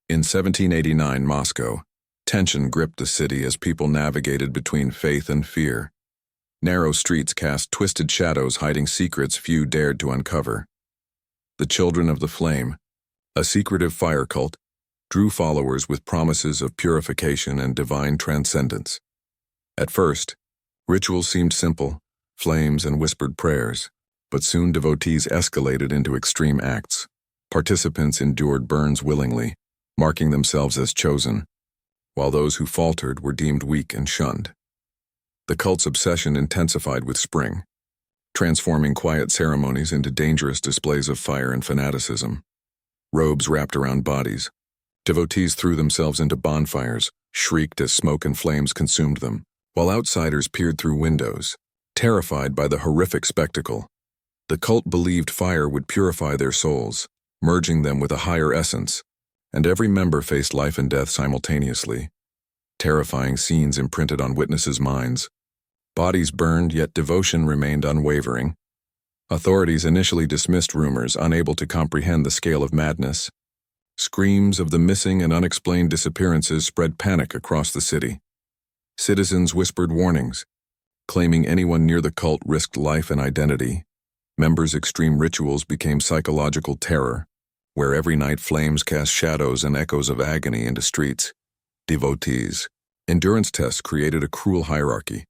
In 1789 Moscow, tension gripped the city as people navigated between faith and fear. Narrow streets cast twisted shadows hiding secrets few dared to uncover. The Children of the Flame, a secretive fire cult, drew followers with promises of purification and divine transcendence. At first, rituals seemed simple, flames and whispered prayers, but soon devotees escalated into extreme acts. Participants endured burns willingly, marking themselves as chosen, while those who faltered were deemed weak and shunned. The cult's obsession intensified with spring, transforming quiet ceremonies into dangerous displays of fire and fanaticism. Robes wrapped around bodies, devotees threw themselves into bonfires, shrieked as smoke and flames consumed them, while outsiders peered through windows, terrified by the horrific spectacle. The cult believed fire would purify their souls, merging them with a higher essence, and every member faced life and death simultaneously. Terrifying scenes imprinted on witnesses' minds. Bodies burned, yet devotion remained unwavering. Authorities initially dismissed rumors, unable to comprehend the scale of madness. Screams of the missing and unexplained disappearances spread panic across the city. Citizens whispered warnings, claiming anyone near the cult risked life and identity. Members' extreme rituals became psychological terror, where every night flames cast shadows and echoes of agony into streets. Devotees. Endurance tests created a cruel hierarchy.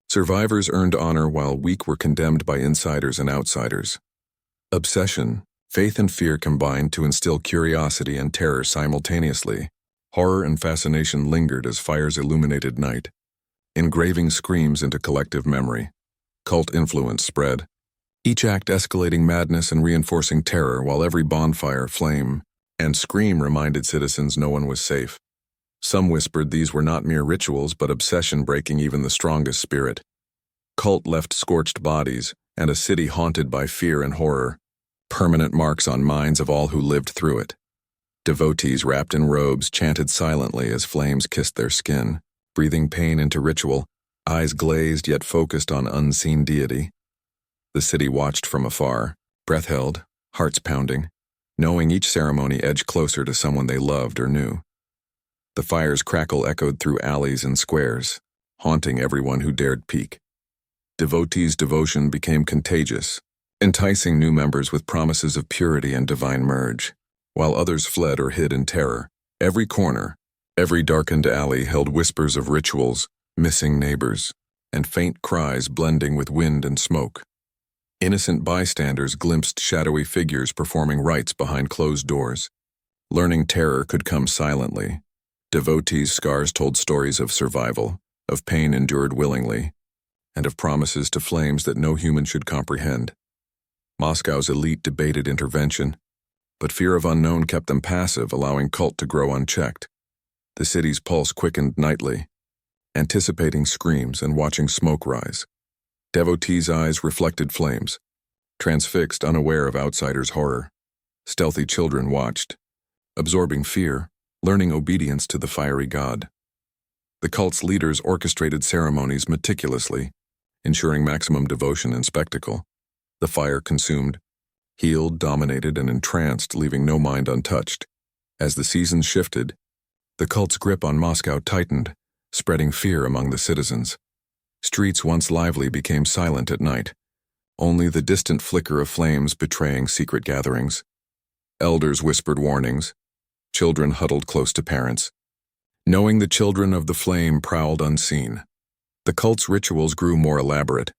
Survivors earned honor while weak were condemned by insiders and outsiders. Obsession, faith and fear combined to instill curiosity and terror simultaneously. Horror and fascination lingered as fires illuminated night, engraving screams into collective memory. Cult influence spread, each act escalating madness and reinforcing terror, while every bonfire, flame, and scream reminded citizens no one was safe. Some whispered these were not mere rituals but obsession breaking even the strongest spirit. Cult left scorched bodies and a city haunted by fear and horror, permanent marks on minds of all who lived through it. Devotees wrapped in robes chanted silently as flames kissed their skin, breathing pain into ritual, eyes glazed yet focused on unseen deity. The city watched from afar, breath held, hearts pounding, knowing each ceremony edged closer to someone they loved or knew. The fire's crackle echoed through alleys and squares, haunting everyone who dared peek. Devotees' devotion became contagious, enticing new members with promises of purity and divine merge, while others fled or hid in terror. Every corner, every darkened alley held whispers of rituals, missing neighbors, and faint cries blending with wind and smoke. Innocent bystanders glimpsed shadowy figures performing rites behind closed doors. Learning terror could come silently. Devotees' scars told stories of survival, of pain endured willingly, and of promises to flames that no human should comprehend. Moscow's elite debated intervention, but fear of unknown kept them passive, allowing cult to grow unchecked. The city's pulse quickened nightly, anticipating screams and watching smoke rise. Devotees' eyes reflected flames, transfixed, unaware of outsiders' horror. Stealthy children watched, absorbing fear, learning obedience to the fiery god. The cult's leaders orchestrated ceremonies meticulously, ensuring maximum devotion and spectacle. The fire consumed, healed, dominated, and entranced, leaving no mind untouched. As the seasons shifted, the cult's grip on Moscow tightened, spreading fear among the citizens. Streets once lively became silent at night, only the distant flicker of flames betraying secret gatherings. Elders whispered warnings, children huddled close to parents. Knowing the Children of the Flame prowled unseen, the cult's rituals grew more elaborate,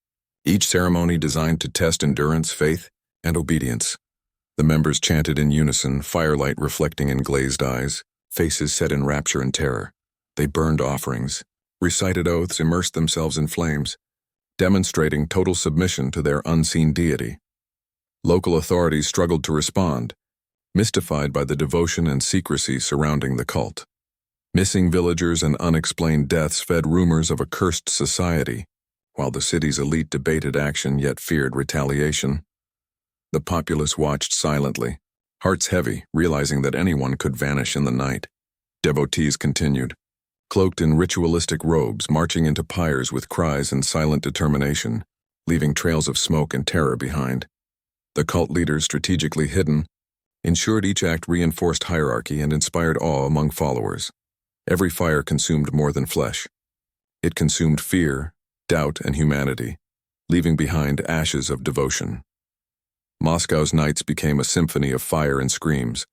each ceremony designed to test endurance, faith, and obedience. The members chanted in unison, firelight reflecting in glazed eyes, faces set in rapture and terror. They burned offerings, recited oaths, immersed themselves in flames, demonstrating total submission to their unseen deity. Local authorities struggled to respond, mystified by the devotion and secrecy surrounding the cult. Missing villagers and unexplained deaths fed rumors of a cursed society, while the city's elite debated action yet feared retaliation. The populace watched silently, hearts heavy, realizing that anyone could vanish in the night. Devotees continued, cloaked in ritualistic robes, marching into pyres with cries and silent determination, leaving trails of smoke and terror behind. The cult leaders, strategically hidden, ensured each act reinforced hierarchy and inspired awe among followers. Every fire consumed more than flesh. It consumed fear, doubt, and humanity, leaving behind ashes of devotion. Moscow's nights became a symphony of fire and screams,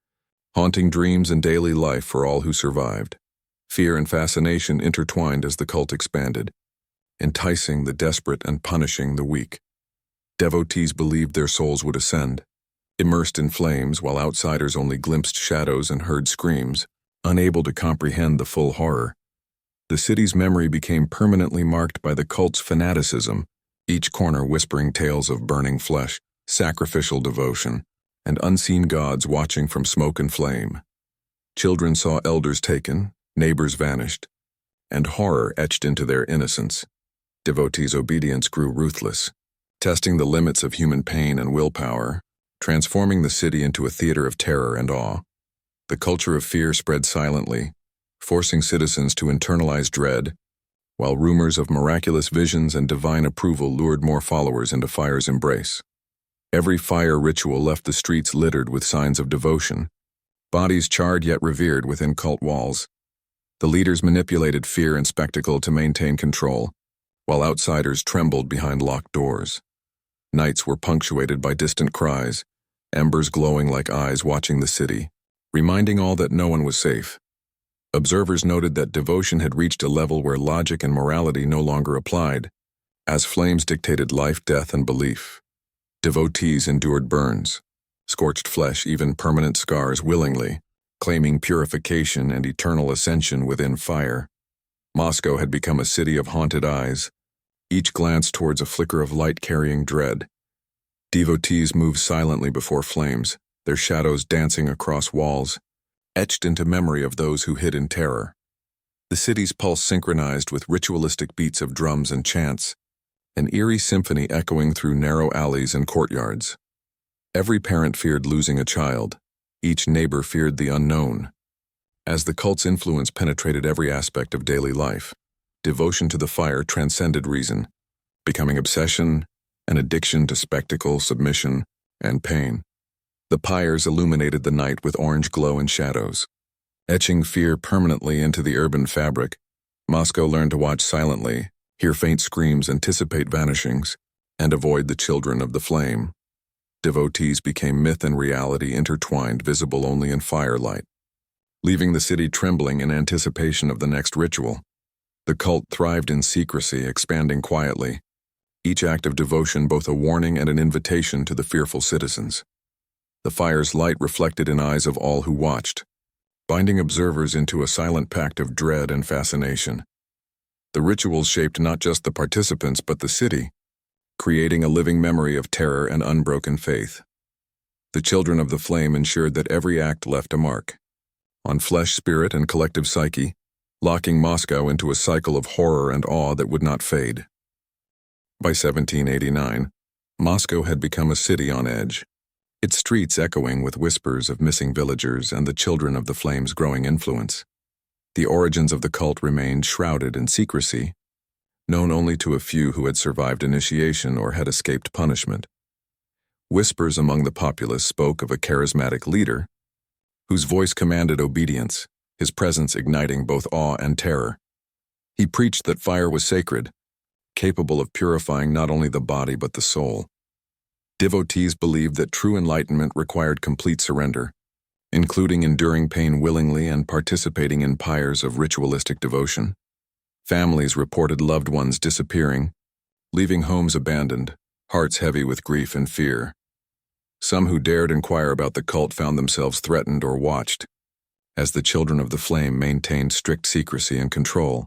haunting dreams and daily life for all who survived. Fear and fascination intertwined as the cult expanded, enticing the desperate and punishing the weak. Devotees believed their souls would ascend, immersed in flames while outsiders only glimpsed shadows and heard screams, unable to comprehend the full horror. The city's memory became permanently marked by the cult's fanaticism, each corner whispering tales of burning flesh, sacrificial devotion, and unseen gods watching from smoke and flame. Children saw elders taken, neighbors vanished, and horror etched into their innocence. Devotees' obedience grew ruthless, testing the limits of human pain and willpower, transforming the city into a theater of terror and awe. The culture of fear spread silently, forcing citizens to internalize dread, while rumors of miraculous visions and divine approval lured more followers into fire's embrace. Every fire ritual left the streets littered with signs of devotion, bodies charred yet revered within cult walls. The leaders manipulated fear and spectacle to maintain control, while outsiders trembled behind locked doors. Nights were punctuated by distant cries, embers glowing like eyes watching the city, reminding all that no one was safe. Observers noted that devotion had reached a level where logic and morality no longer applied, as flames dictated life, death, and belief. Devotees endured burns, scorched flesh, even permanent scars willingly, claiming purification and eternal ascension within fire. Moscow had become a city of haunted eyes, each glance towards a flicker of light carrying dread. Devotees moved silently before flames, their shadows dancing across walls, etched into memory of those who hid in terror. The city's pulse synchronized with ritualistic beats of drums and chants, an eerie symphony echoing through narrow alleys and courtyards. Every parent feared losing a child. Each neighbor feared the unknown. As the cult's influence penetrated every aspect of daily life, devotion to the fire transcended reason, becoming obsession, an addiction to spectacle, submission, and pain. The pyres illuminated the night with orange glow and shadows. Etching fear permanently into the urban fabric, Moscow learned to watch silently, hear faint screams, anticipate vanishings, and avoid the children of the flame. Devotees became myth and reality intertwined, visible only in firelight, leaving the city trembling in anticipation of the next ritual. The cult thrived in secrecy, expanding quietly, each act of devotion both a warning and an invitation to the fearful citizens. The fire's light reflected in eyes of all who watched, binding observers into a silent pact of dread and fascination. The rituals shaped not just the participants but the city, creating a living memory of terror and unbroken faith. The children of the flame ensured that every act left a mark on flesh, spirit, and collective psyche, locking Moscow into a cycle of horror and awe that would not fade. By 1789, Moscow had become a city on edge, its streets echoing with whispers of missing villagers and the children of the flame's growing influence. The origins of the cult remained shrouded in secrecy, known only to a few who had survived initiation or had escaped punishment. Whispers among the populace spoke of a charismatic leader, whose voice commanded obedience, his presence igniting both awe and terror. He preached that fire was sacred, capable of purifying not only the body but the soul. Devotees believed that true enlightenment required complete surrender, including enduring pain willingly and participating in pyres of ritualistic devotion. Families reported loved ones disappearing, leaving homes abandoned, hearts heavy with grief and fear. Some who dared inquire about the cult found themselves threatened or watched, as the children of the flame maintained strict secrecy and control.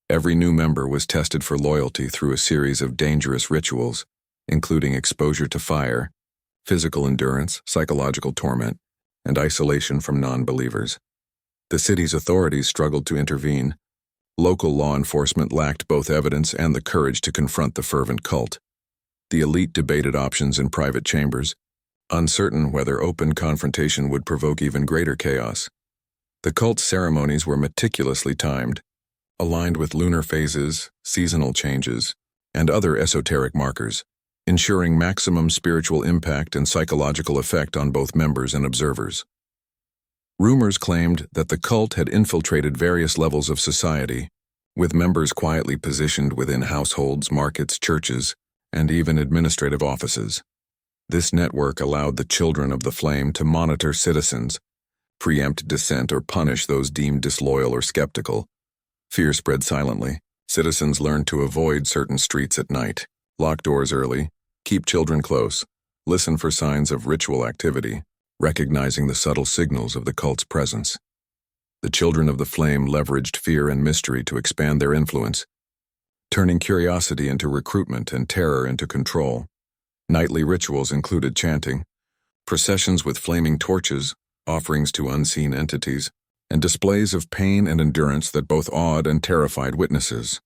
Every new member was tested for loyalty through a series of dangerous rituals, including exposure to fire, physical endurance, psychological torment, and isolation from non-believers. The city's authorities struggled to intervene. Local law enforcement lacked both evidence and the courage to confront the fervent cult. The elite debated options in private chambers, uncertain whether open confrontation would provoke even greater chaos. The cult's ceremonies were meticulously timed, aligned with lunar phases, seasonal changes, and other esoteric markers, ensuring maximum spiritual impact and psychological effect on both members and observers. Rumors claimed that the cult had infiltrated various levels of society, with members quietly positioned within households, markets, churches, and even administrative offices. This network allowed the children of the flame to monitor citizens, preempt dissent, or punish those deemed disloyal or skeptical. Fear spread silently. Citizens learned to avoid certain streets at night, lock doors early, keep children close, listen for signs of ritual activity, recognizing the subtle signals of the cult's presence. The children of the flame leveraged fear and mystery to expand their influence, turning curiosity into recruitment and terror into control. Nightly rituals included chanting, processions with flaming torches, offerings to unseen entities, and displays of pain and endurance that both awed and terrified witnesses.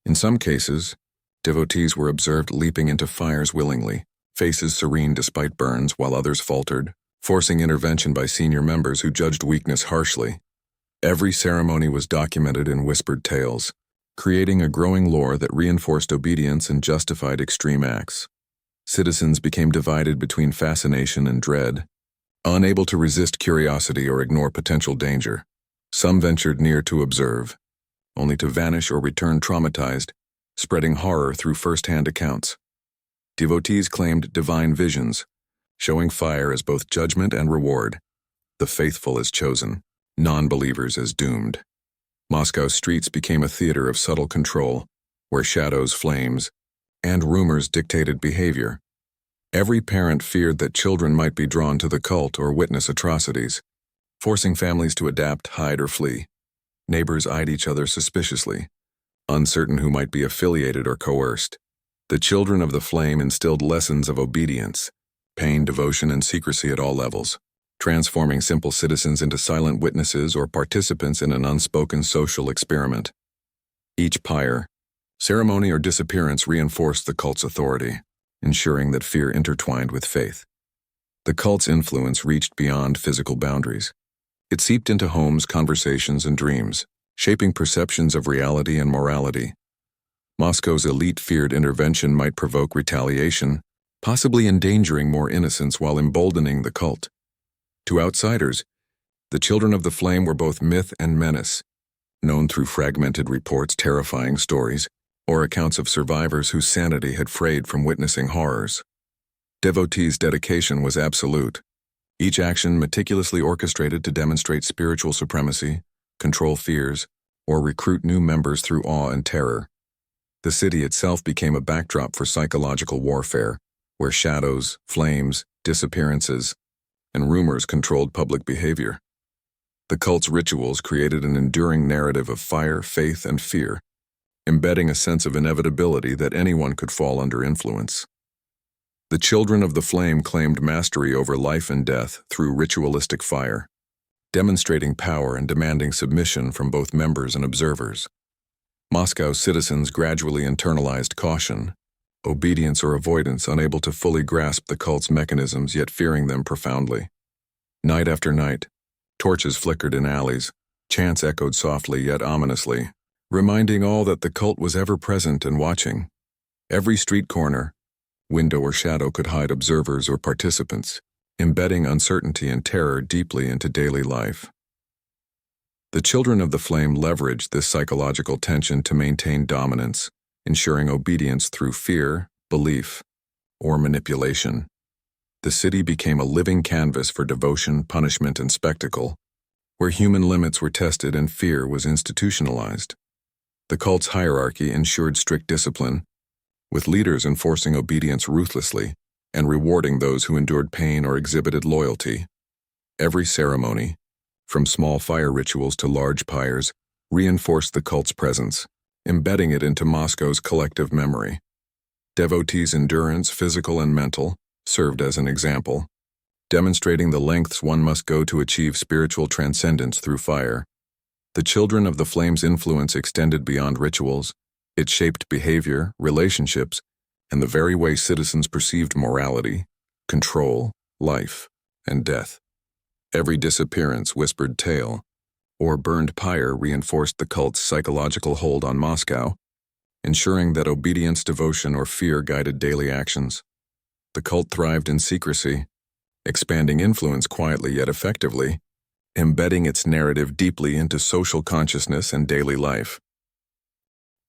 In some cases, devotees were observed leaping into fires willingly, faces serene despite burns, while others faltered, forcing intervention by senior members who judged weakness harshly. Every ceremony was documented in whispered tales, creating a growing lore that reinforced obedience and justified extreme acts. Citizens became divided between fascination and dread, unable to resist curiosity or ignore potential danger. Some ventured near to observe, only to vanish or return traumatized, spreading horror through first-hand accounts. Devotees claimed divine visions, showing fire as both judgment and reward, the faithful as chosen, non-believers as doomed. Moscow's streets became a theater of subtle control, where shadows, flames, and rumors dictated behavior. Every parent feared that children might be drawn to the cult or witness atrocities, forcing families to adapt, hide, or flee. Neighbors eyed each other suspiciously, uncertain who might be affiliated or coerced. The children of the flame instilled lessons of obedience, pain, devotion, and secrecy at all levels, transforming simple citizens into silent witnesses or participants in an unspoken social experiment. Each pyre, ceremony, or disappearance reinforced the cult's authority, ensuring that fear intertwined with faith. The cult's influence reached beyond physical boundaries. It seeped into homes, conversations, and dreams, shaping perceptions of reality and morality. Moscow's elite feared intervention might provoke retaliation, possibly endangering more innocents while emboldening the cult. To outsiders, the children of the flame were both myth and menace, known through fragmented reports, terrifying stories, or accounts of survivors whose sanity had frayed from witnessing horrors. Devotees' dedication was absolute, each action meticulously orchestrated to demonstrate spiritual supremacy, control fears, or recruit new members through awe and terror. The city itself became a backdrop for psychological warfare, where shadows, flames, disappearances, and rumors controlled public behavior. The cult's rituals created an enduring narrative of fire, faith, and fear, embedding a sense of inevitability that anyone could fall under influence. The children of the flame claimed mastery over life and death through ritualistic fire, demonstrating power and demanding submission from both members and observers. Moscow's citizens gradually internalized caution, obedience or avoidance, unable to fully grasp the cult's mechanisms yet fearing them profoundly. Night after night, torches flickered in alleys, chants echoed softly yet ominously, reminding all that the cult was ever present and watching. Every street corner, window or shadow could hide observers or participants, embedding uncertainty and terror deeply into daily life. The children of the flame leveraged this psychological tension to maintain dominance, ensuring obedience through fear, belief, or manipulation. The city became a living canvas for devotion, punishment, and spectacle, where human limits were tested and fear was institutionalized. The cult's hierarchy ensured strict discipline, with leaders enforcing obedience ruthlessly and rewarding those who endured pain or exhibited loyalty. Every ceremony, from small fire rituals to large pyres, reinforced the cult's presence, embedding it into Moscow's collective memory. Devotees' endurance, physical and mental, served as an example, demonstrating the lengths one must go to achieve spiritual transcendence through fire. The children of the flame's influence extended beyond rituals. It shaped behavior, relationships, and the very way citizens perceived morality, control, life, and death. Every disappearance, whispered tale, or burned pyre reinforced the cult's psychological hold on Moscow, ensuring that obedience, devotion, or fear guided daily actions. The cult thrived in secrecy, expanding influence quietly yet effectively, embedding its narrative deeply into social consciousness and daily life.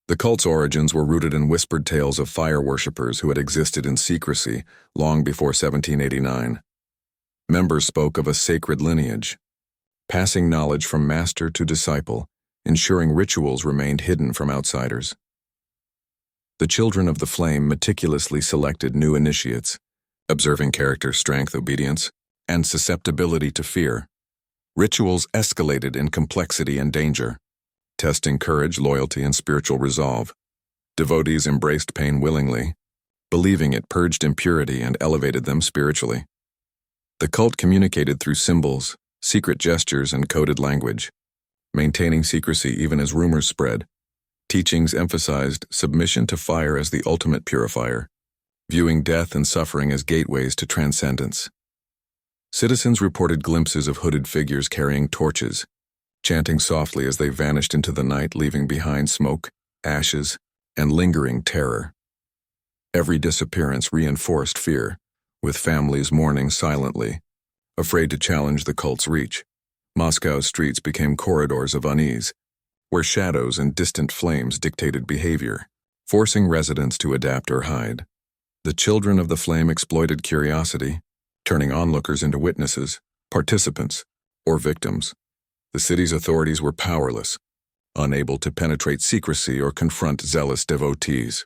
The cult's origins were rooted in whispered tales of fire worshippers who had existed in secrecy long before 1789. Members spoke of a sacred lineage, passing knowledge from master to disciple, ensuring rituals remained hidden from outsiders. The children of the flame meticulously selected new initiates, observing character, strength, obedience, and susceptibility to fear. Rituals escalated in complexity and danger, testing courage, loyalty, and spiritual resolve. Devotees embraced pain willingly, believing it purged impurity and elevated them spiritually. The cult communicated through symbols, secret gestures, and coded language, maintaining secrecy even as rumors spread. Teachings emphasized submission to fire as the ultimate purifier, viewing death and suffering as gateways to transcendence. Citizens reported glimpses of hooded figures carrying torches, chanting softly as they vanished into the night, leaving behind smoke, ashes, and lingering terror. Every disappearance reinforced fear, with families mourning silently, afraid to challenge the cult's reach. Moscow's streets became corridors of unease, where shadows and distant flames dictated behavior, forcing residents to adapt or hide. The children of the flame exploited curiosity, turning onlookers into witnesses, participants, or victims. The city's authorities were powerless, unable to penetrate secrecy or confront zealous devotees.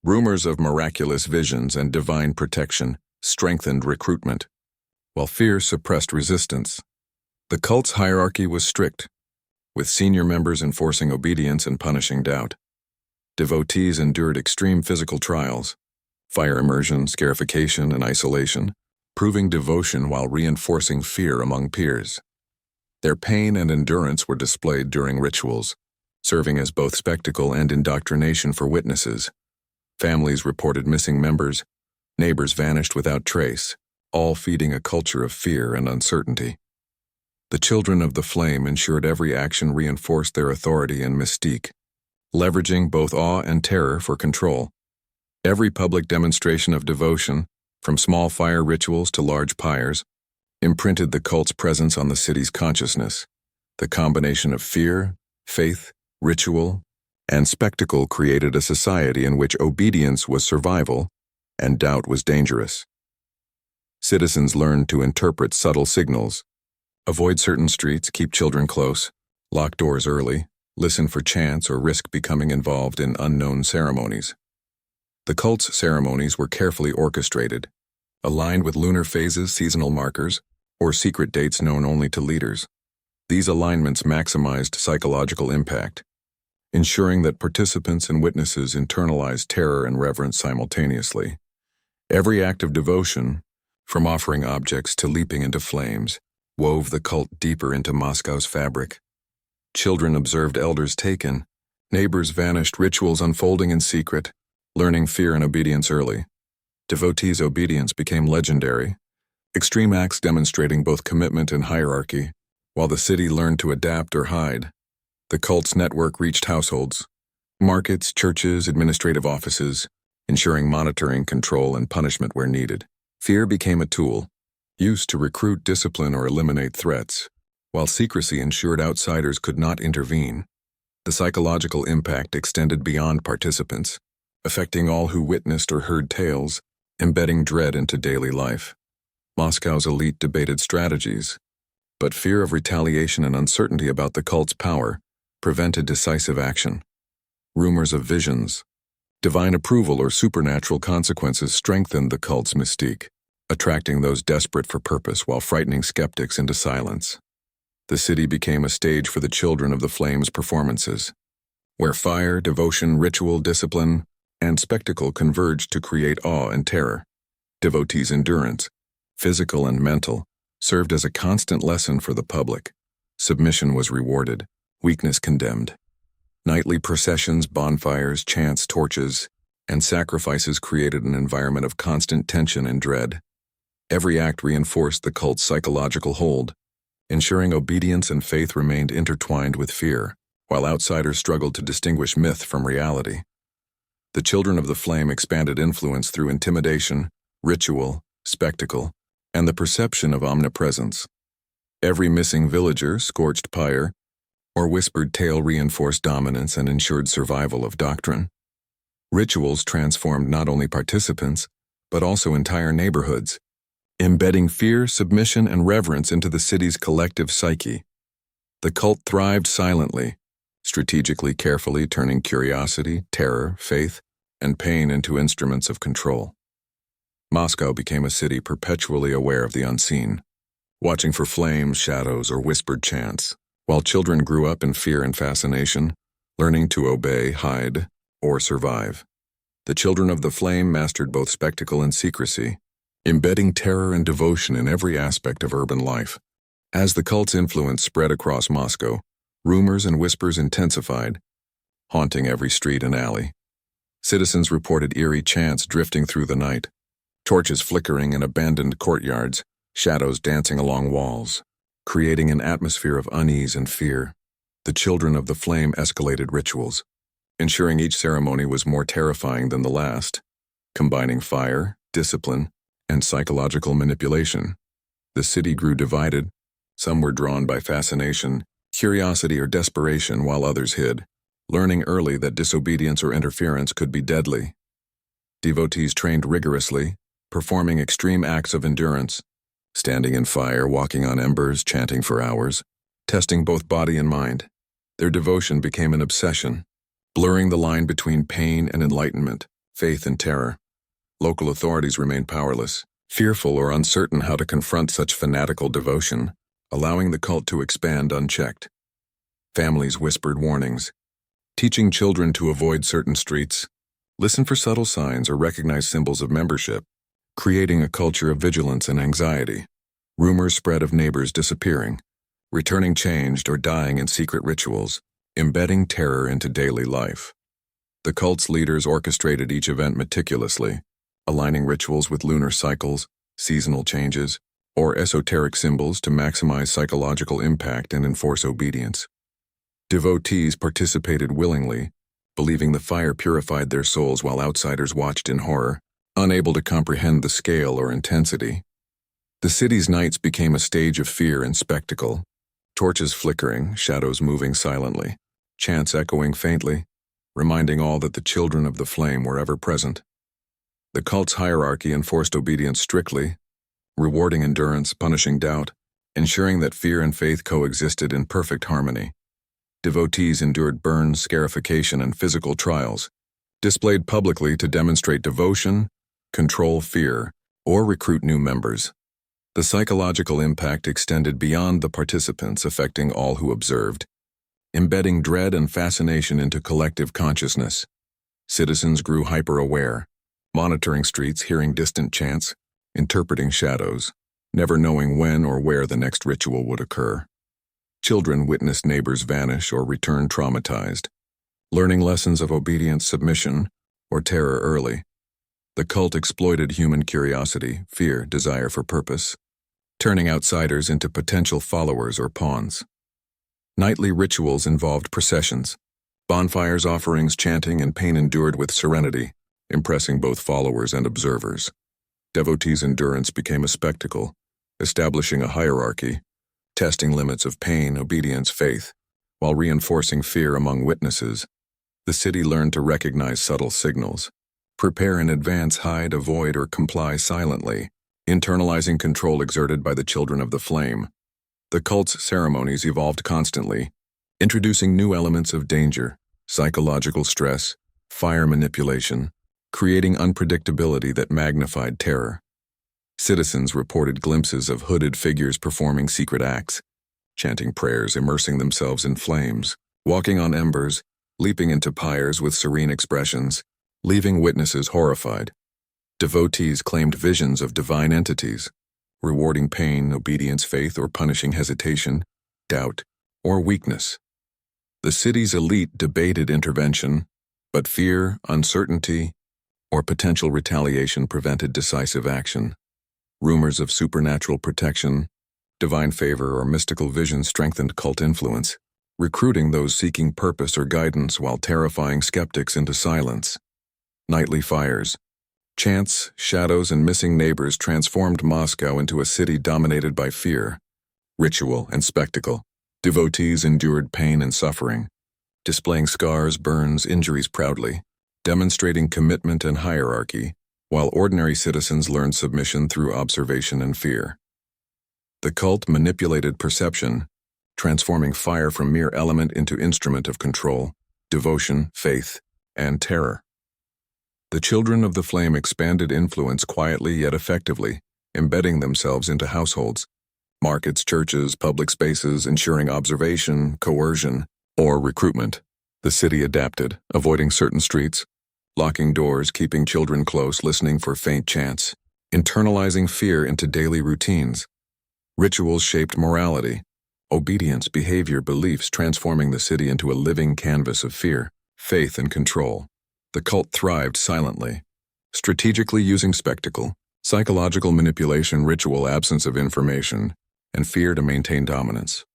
Rumors of miraculous visions and divine protection strengthened recruitment, while fear suppressed resistance. The cult's hierarchy was strict, with senior members enforcing obedience and punishing doubt. Devotees endured extreme physical trials, fire immersion, scarification, and isolation, proving devotion while reinforcing fear among peers. Their pain and endurance were displayed during rituals, serving as both spectacle and indoctrination for witnesses. Families reported missing members, neighbors vanished without trace, all feeding a culture of fear and uncertainty. The children of the flame ensured every action reinforced their authority and mystique, leveraging both awe and terror for control. Every public demonstration of devotion, from small fire rituals to large pyres, imprinted the cult's presence on the city's consciousness. The combination of fear, faith, ritual, and spectacle created a society in which obedience was survival and doubt was dangerous. Citizens learned to interpret subtle signals, avoid certain streets, keep children close, lock doors early, listen for chants, or risk becoming involved in unknown ceremonies. The cult's ceremonies were carefully orchestrated, aligned with lunar phases, seasonal markers, or secret dates known only to leaders. These alignments maximized psychological impact, ensuring that participants and witnesses internalized terror and reverence simultaneously. Every act of devotion, from offering objects to leaping into flames, wove the cult deeper into Moscow's fabric. Children observed elders taken, neighbors vanished, rituals unfolding in secret, learning fear and obedience early. Devotees' obedience became legendary, extreme acts demonstrating both commitment and hierarchy, while the city learned to adapt or hide. The cult's network reached households, markets, churches, administrative offices, ensuring monitoring, control, and punishment where needed. Fear became a tool, used to recruit, discipline, or eliminate threats, while secrecy ensured outsiders could not intervene. The psychological impact extended beyond participants, affecting all who witnessed or heard tales, embedding dread into daily life. Moscow's elite debated strategies, but fear of retaliation and uncertainty about the cult's power prevented decisive action. Rumors of visions, divine approval, or supernatural consequences strengthened the cult's mystique, attracting those desperate for purpose while frightening skeptics into silence. The city became a stage for the children of the flame's performances, where fire, devotion, ritual, discipline, and spectacle converged to create awe and terror. Devotees' endurance, physical and mental, served as a constant lesson for the public. Submission was rewarded, weakness condemned. Nightly processions, bonfires, chants, torches, and sacrifices created an environment of constant tension and dread. Every act reinforced the cult's psychological hold, ensuring obedience and faith remained intertwined with fear, while outsiders struggled to distinguish myth from reality. The children of the flame expanded influence through intimidation, ritual, spectacle, and the perception of omnipresence. Every missing villager, scorched pyre, or whispered tale reinforced dominance and ensured survival of doctrine. Rituals transformed not only participants, but also entire neighborhoods, embedding fear, submission, and reverence into the city's collective psyche. The cult thrived silently, strategically carefully turning curiosity, terror, faith, and pain into instruments of control. Moscow became a city perpetually aware of the unseen, watching for flames, shadows, or whispered chants, while children grew up in fear and fascination, learning to obey, hide, or survive. The children of the flame mastered both spectacle and secrecy, embedding terror and devotion in every aspect of urban life. As the cult's influence spread across Moscow, rumors and whispers intensified, haunting every street and alley. Citizens reported eerie chants drifting through the night, torches flickering in abandoned courtyards, shadows dancing along walls, creating an atmosphere of unease and fear. The children of the flame escalated rituals, ensuring each ceremony was more terrifying than the last, combining fire, discipline, and psychological manipulation. The city grew divided. Some were drawn by fascination, curiosity, or desperation, while others hid, learning early that disobedience or interference could be deadly. Devotees trained rigorously, performing extreme acts of endurance, standing in fire, walking on embers, chanting for hours, testing both body and mind. Their devotion became an obsession, blurring the line between pain and enlightenment, faith and terror. Local authorities remained powerless, fearful or uncertain how to confront such fanatical devotion, allowing the cult to expand unchecked. Families whispered warnings, teaching children to avoid certain streets, listen for subtle signs, or recognize symbols of membership, creating a culture of vigilance and anxiety. Rumors spread of neighbors disappearing, returning changed or dying in secret rituals, embedding terror into daily life. The cult's leaders orchestrated each event meticulously, aligning rituals with lunar cycles, seasonal changes, or esoteric symbols to maximize psychological impact and enforce obedience. Devotees participated willingly, believing the fire purified their souls, while outsiders watched in horror, unable to comprehend the scale or intensity. The city's nights became a stage of fear and spectacle, torches flickering, shadows moving silently, chants echoing faintly, reminding all that the children of the flame were ever present. The cult's hierarchy enforced obedience strictly, rewarding endurance, punishing doubt, ensuring that fear and faith coexisted in perfect harmony. Devotees endured burns, scarification, and physical trials, displayed publicly to demonstrate devotion, control fear, or recruit new members. The psychological impact extended beyond the participants, affecting all who observed, embedding dread and fascination into collective consciousness. Citizens grew hyper-aware, monitoring streets, hearing distant chants, interpreting shadows, never knowing when or where the next ritual would occur. Children witnessed neighbors vanish or return traumatized, learning lessons of obedience, submission, or terror early. The cult exploited human curiosity, fear, desire for purpose, turning outsiders into potential followers or pawns. Nightly rituals involved processions, bonfires, offerings, chanting, and pain endured with serenity, impressing both followers and observers. Devotees' endurance became a spectacle, establishing a hierarchy, testing limits of pain, obedience, faith, while reinforcing fear among witnesses. The city learned to recognize subtle signals, prepare in advance, hide, avoid, or comply silently, internalizing control exerted by the children of the flame. The cult's ceremonies evolved constantly, introducing new elements of danger, psychological stress, fire manipulation, creating unpredictability that magnified terror. Citizens reported glimpses of hooded figures performing secret acts, chanting prayers, immersing themselves in flames, walking on embers, leaping into pyres with serene expressions, leaving witnesses horrified. Devotees claimed visions of divine entities, rewarding pain, obedience, faith, or punishing hesitation, doubt, or weakness. The city's elite debated intervention, but fear, uncertainty, or potential retaliation prevented decisive action. Rumors of supernatural protection, divine favor, or mystical vision strengthened cult influence, recruiting those seeking purpose or guidance while terrifying skeptics into silence. Nightly fires, chants, shadows, and missing neighbors transformed Moscow into a city dominated by fear, ritual, and spectacle. Devotees endured pain and suffering, displaying scars, burns, injuries proudly, demonstrating commitment and hierarchy, while ordinary citizens learned submission through observation and fear. The cult manipulated perception, transforming fire from mere element into instrument of control, devotion, faith, and terror. The children of the flame expanded influence quietly yet effectively, embedding themselves into households, markets, churches, public spaces, ensuring observation, coercion, or recruitment. The city adapted, avoiding certain streets, locking doors, keeping children close, listening for faint chants, internalizing fear into daily routines. Rituals shaped morality, obedience, behavior, beliefs, transforming the city into a living canvas of fear, faith, and control. The cult thrived silently, strategically using spectacle, psychological manipulation, ritual, absence of information, and fear to maintain dominance.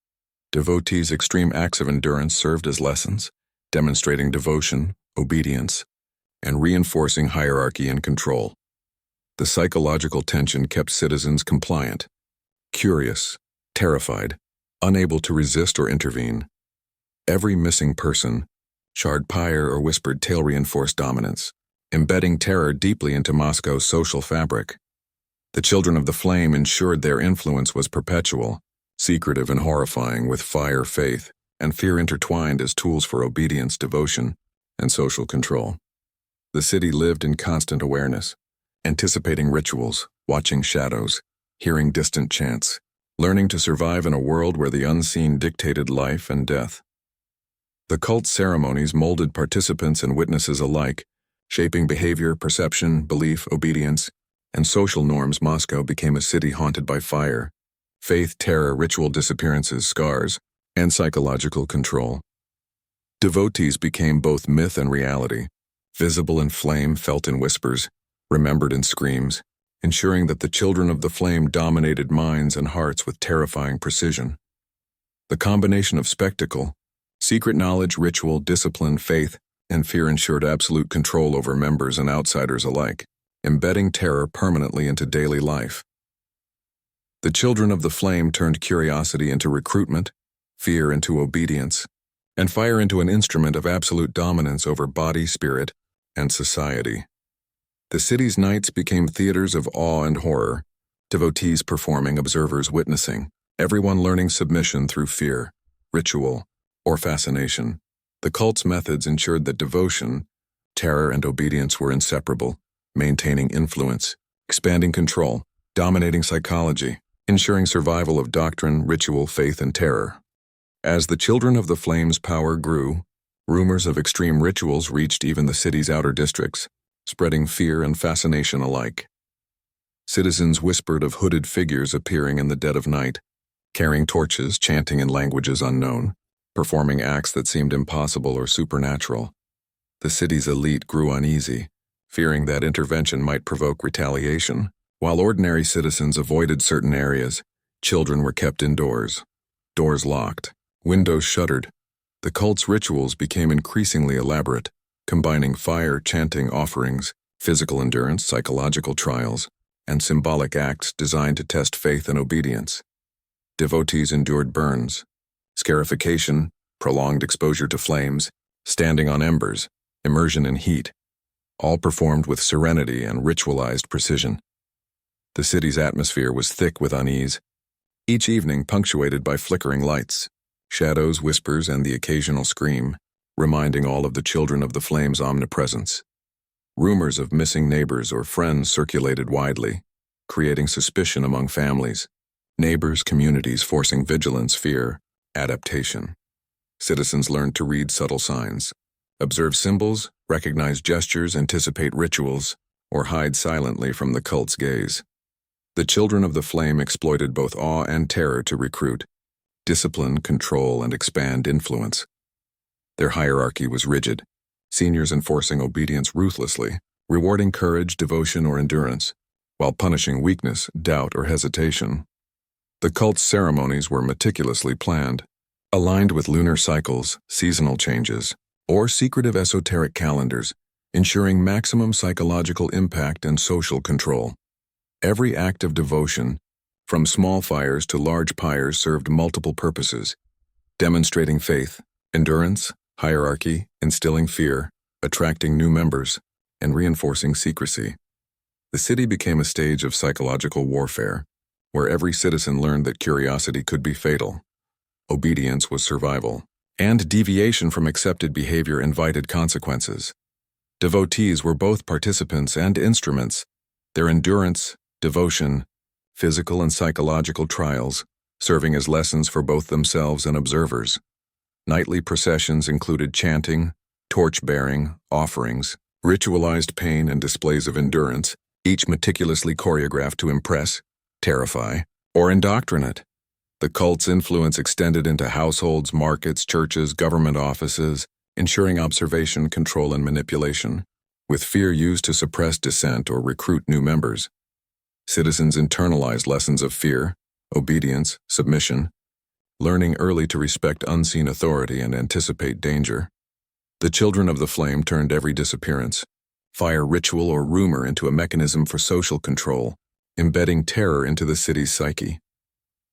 Devotees' extreme acts of endurance served as lessons, demonstrating devotion, obedience, and reinforcing hierarchy and control. The psychological tension kept citizens compliant, curious, terrified, unable to resist or intervene. Every missing person, charred pyre or whispered tale reinforced dominance, embedding terror deeply into Moscow's social fabric. The children of the flame ensured their influence was perpetual, secretive and horrifying, with fire, faith, and fear intertwined as tools for obedience, devotion, and social control. The city lived in constant awareness, anticipating rituals, watching shadows, hearing distant chants, learning to survive in a world where the unseen dictated life and death. The cult ceremonies molded participants and witnesses alike, shaping behavior, perception, belief, obedience, and social norms. Moscow became a city haunted by fire, faith, terror, ritual disappearances, scars, and psychological control. Devotees became both myth and reality, visible in flame, felt in whispers, remembered in screams, ensuring that the children of the flame dominated minds and hearts with terrifying precision. The combination of spectacle, secret knowledge, ritual, discipline, faith, and fear ensured absolute control over members and outsiders alike, embedding terror permanently into daily life. The children of the flame turned curiosity into recruitment, fear into obedience, and fire into an instrument of absolute dominance over body, spirit, and society. The city's nights became theaters of awe and horror, devotees performing, observers witnessing, everyone learning submission through fear, ritual, or fascination. The cult's methods ensured that devotion, terror, and obedience were inseparable, maintaining influence, expanding control, dominating psychology, ensuring survival of doctrine, ritual, faith, and terror. As the children of the flame's power grew, rumors of extreme rituals reached even the city's outer districts, spreading fear and fascination alike. Citizens whispered of hooded figures appearing in the dead of night, carrying torches, chanting in languages unknown, performing acts that seemed impossible or supernatural. The city's elite grew uneasy, fearing that intervention might provoke retaliation. While ordinary citizens avoided certain areas, children were kept indoors, doors locked, windows shuttered. The cult's rituals became increasingly elaborate, combining fire, chanting, offerings, physical endurance, psychological trials, and symbolic acts designed to test faith and obedience. Devotees endured burns, scarification, prolonged exposure to flames, standing on embers, immersion in heat, all performed with serenity and ritualized precision. The city's atmosphere was thick with unease, each evening punctuated by flickering lights, shadows, whispers, and the occasional scream, reminding all of the children of the flame's omnipresence. Rumors of missing neighbors or friends circulated widely, creating suspicion among families, neighbors, communities, forcing vigilance, fear, adaptation. Citizens learned to read subtle signs, observe symbols, recognize gestures, anticipate rituals, or hide silently from the cult's gaze. The children of the flame exploited both awe and terror to recruit, discipline, control, and expand influence. Their hierarchy was rigid, seniors enforcing obedience ruthlessly, rewarding courage, devotion, or endurance, while punishing weakness, doubt, or hesitation. The cult's ceremonies were meticulously planned, aligned with lunar cycles, seasonal changes, or secretive esoteric calendars, ensuring maximum psychological impact and social control. Every act of devotion, from small fires to large pyres, served multiple purposes, demonstrating faith, endurance, hierarchy, instilling fear, attracting new members, and reinforcing secrecy. The city became a stage of psychological warfare, where every citizen learned that curiosity could be fatal, obedience was survival, and deviation from accepted behavior invited consequences. Devotees were both participants and instruments, their endurance, devotion, physical and psychological trials, serving as lessons for both themselves and observers. Nightly processions included chanting, torch-bearing, offerings, ritualized pain and displays of endurance, each meticulously choreographed to impress, terrify, or indoctrinate. The cult's influence extended into households, markets, churches, government offices, ensuring observation, control, and manipulation, with fear used to suppress dissent or recruit new members. Citizens internalized lessons of fear, obedience, submission, learning early to respect unseen authority and anticipate danger. The children of the flame turned every disappearance, fire, ritual, or rumor into a mechanism for social control, embedding terror into the city's psyche.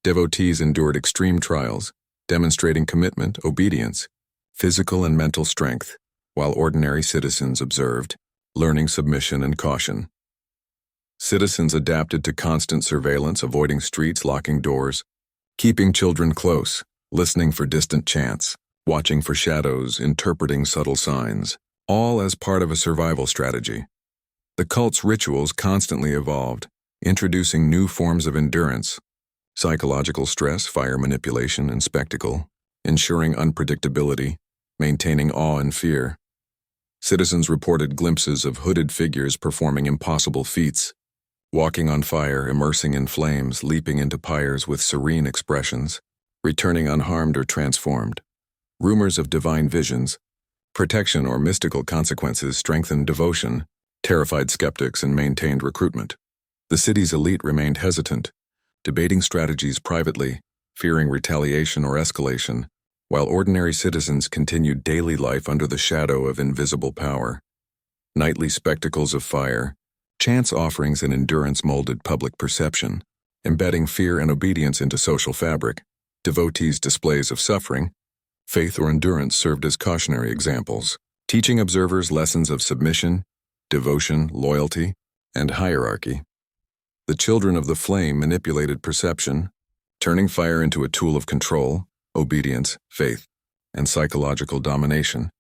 Devotees endured extreme trials, demonstrating commitment, obedience, physical and mental strength, while ordinary citizens observed, learning submission and caution. Citizens adapted to constant surveillance, avoiding streets, locking doors, keeping children close, listening for distant chants, watching for shadows, interpreting subtle signs, all as part of a survival strategy. The cult's rituals constantly evolved, introducing new forms of endurance, psychological stress, fire manipulation, and spectacle, ensuring unpredictability, maintaining awe and fear. Citizens reported glimpses of hooded figures performing impossible feats, walking on fire, immersing in flames, leaping into pyres with serene expressions, returning unharmed or transformed. Rumors of divine visions, protection, or mystical consequences strengthened devotion, terrified skeptics, and maintained recruitment. The city's elite remained hesitant, debating strategies privately, fearing retaliation or escalation, while ordinary citizens continued daily life under the shadow of invisible power. Nightly spectacles of fire, chance offerings, and endurance molded public perception, embedding fear and obedience into social fabric. Devotees' displays of suffering, faith, or endurance served as cautionary examples, teaching observers lessons of submission, devotion, loyalty, and hierarchy. The children of the flame manipulated perception, turning fire into a tool of control, obedience, faith, and psychological domination.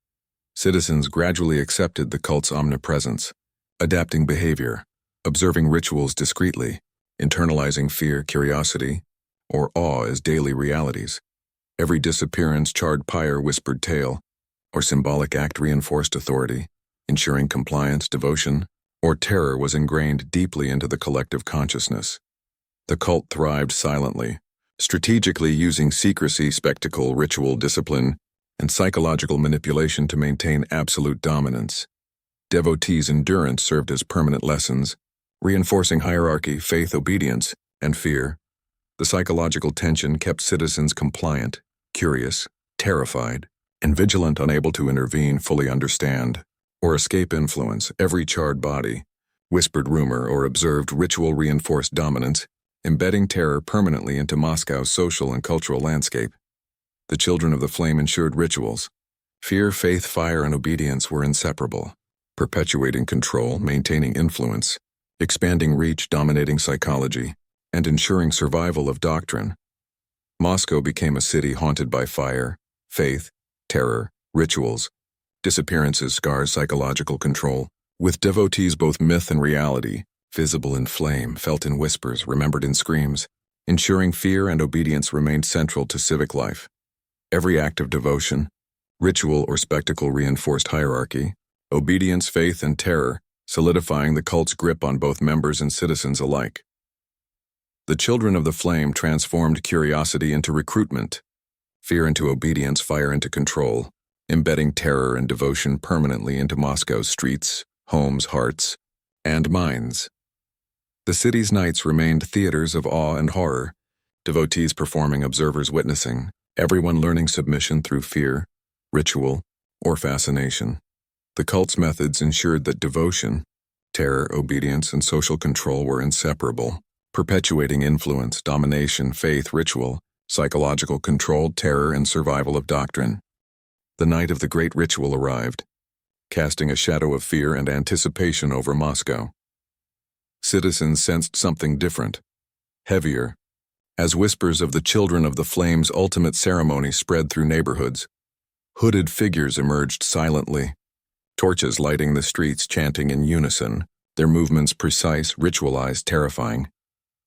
Citizens gradually accepted the cult's omnipresence, adapting behavior, observing rituals discreetly, internalizing fear, curiosity, or awe as daily realities. Every disappearance, charred pyre, whispered tale, or symbolic act reinforced authority, ensuring compliance, devotion, or terror was ingrained deeply into the collective consciousness. The cult thrived silently, strategically using secrecy, spectacle, ritual, discipline, and psychological manipulation to maintain absolute dominance. Devotees' endurance served as permanent lessons, reinforcing hierarchy, faith, obedience, and fear. The psychological tension kept citizens compliant, curious, terrified, and vigilant, unable to intervene, fully understand, or escape influence. Every charred body, whispered rumor, or observed ritual reinforced dominance, embedding terror permanently into Moscow's social and cultural landscape. The children of the flame ensured rituals. Fear, faith, fire, and obedience were inseparable, perpetuating control, maintaining influence, expanding reach, dominating psychology, and ensuring survival of doctrine. Moscow became a city haunted by fire, faith, terror, rituals, disappearances, scars, psychological control, with devotees both myth and reality, visible in flame, felt in whispers, remembered in screams, ensuring fear and obedience remained central to civic life. Every act of devotion, ritual, or spectacle reinforced hierarchy, obedience, faith, and terror, solidifying the cult's grip on both members and citizens alike. The children of the flame transformed curiosity into recruitment, fear into obedience, fire into control, embedding terror and devotion permanently into Moscow's streets, homes, hearts, and minds. The city's nights remained theaters of awe and horror, devotees performing, observers witnessing, everyone learning submission through fear, ritual, or fascination. The cult's methods ensured that devotion, terror, obedience, and social control were inseparable, perpetuating influence, domination, faith, ritual, psychological control, terror, and survival of doctrine. The night of the great ritual arrived, casting a shadow of fear and anticipation over Moscow. Citizens sensed something different, heavier, as whispers of the Children of the Flame's ultimate ceremony spread through neighborhoods. Hooded figures emerged silently, torches lighting the streets, chanting in unison, their movements precise, ritualized, terrifying.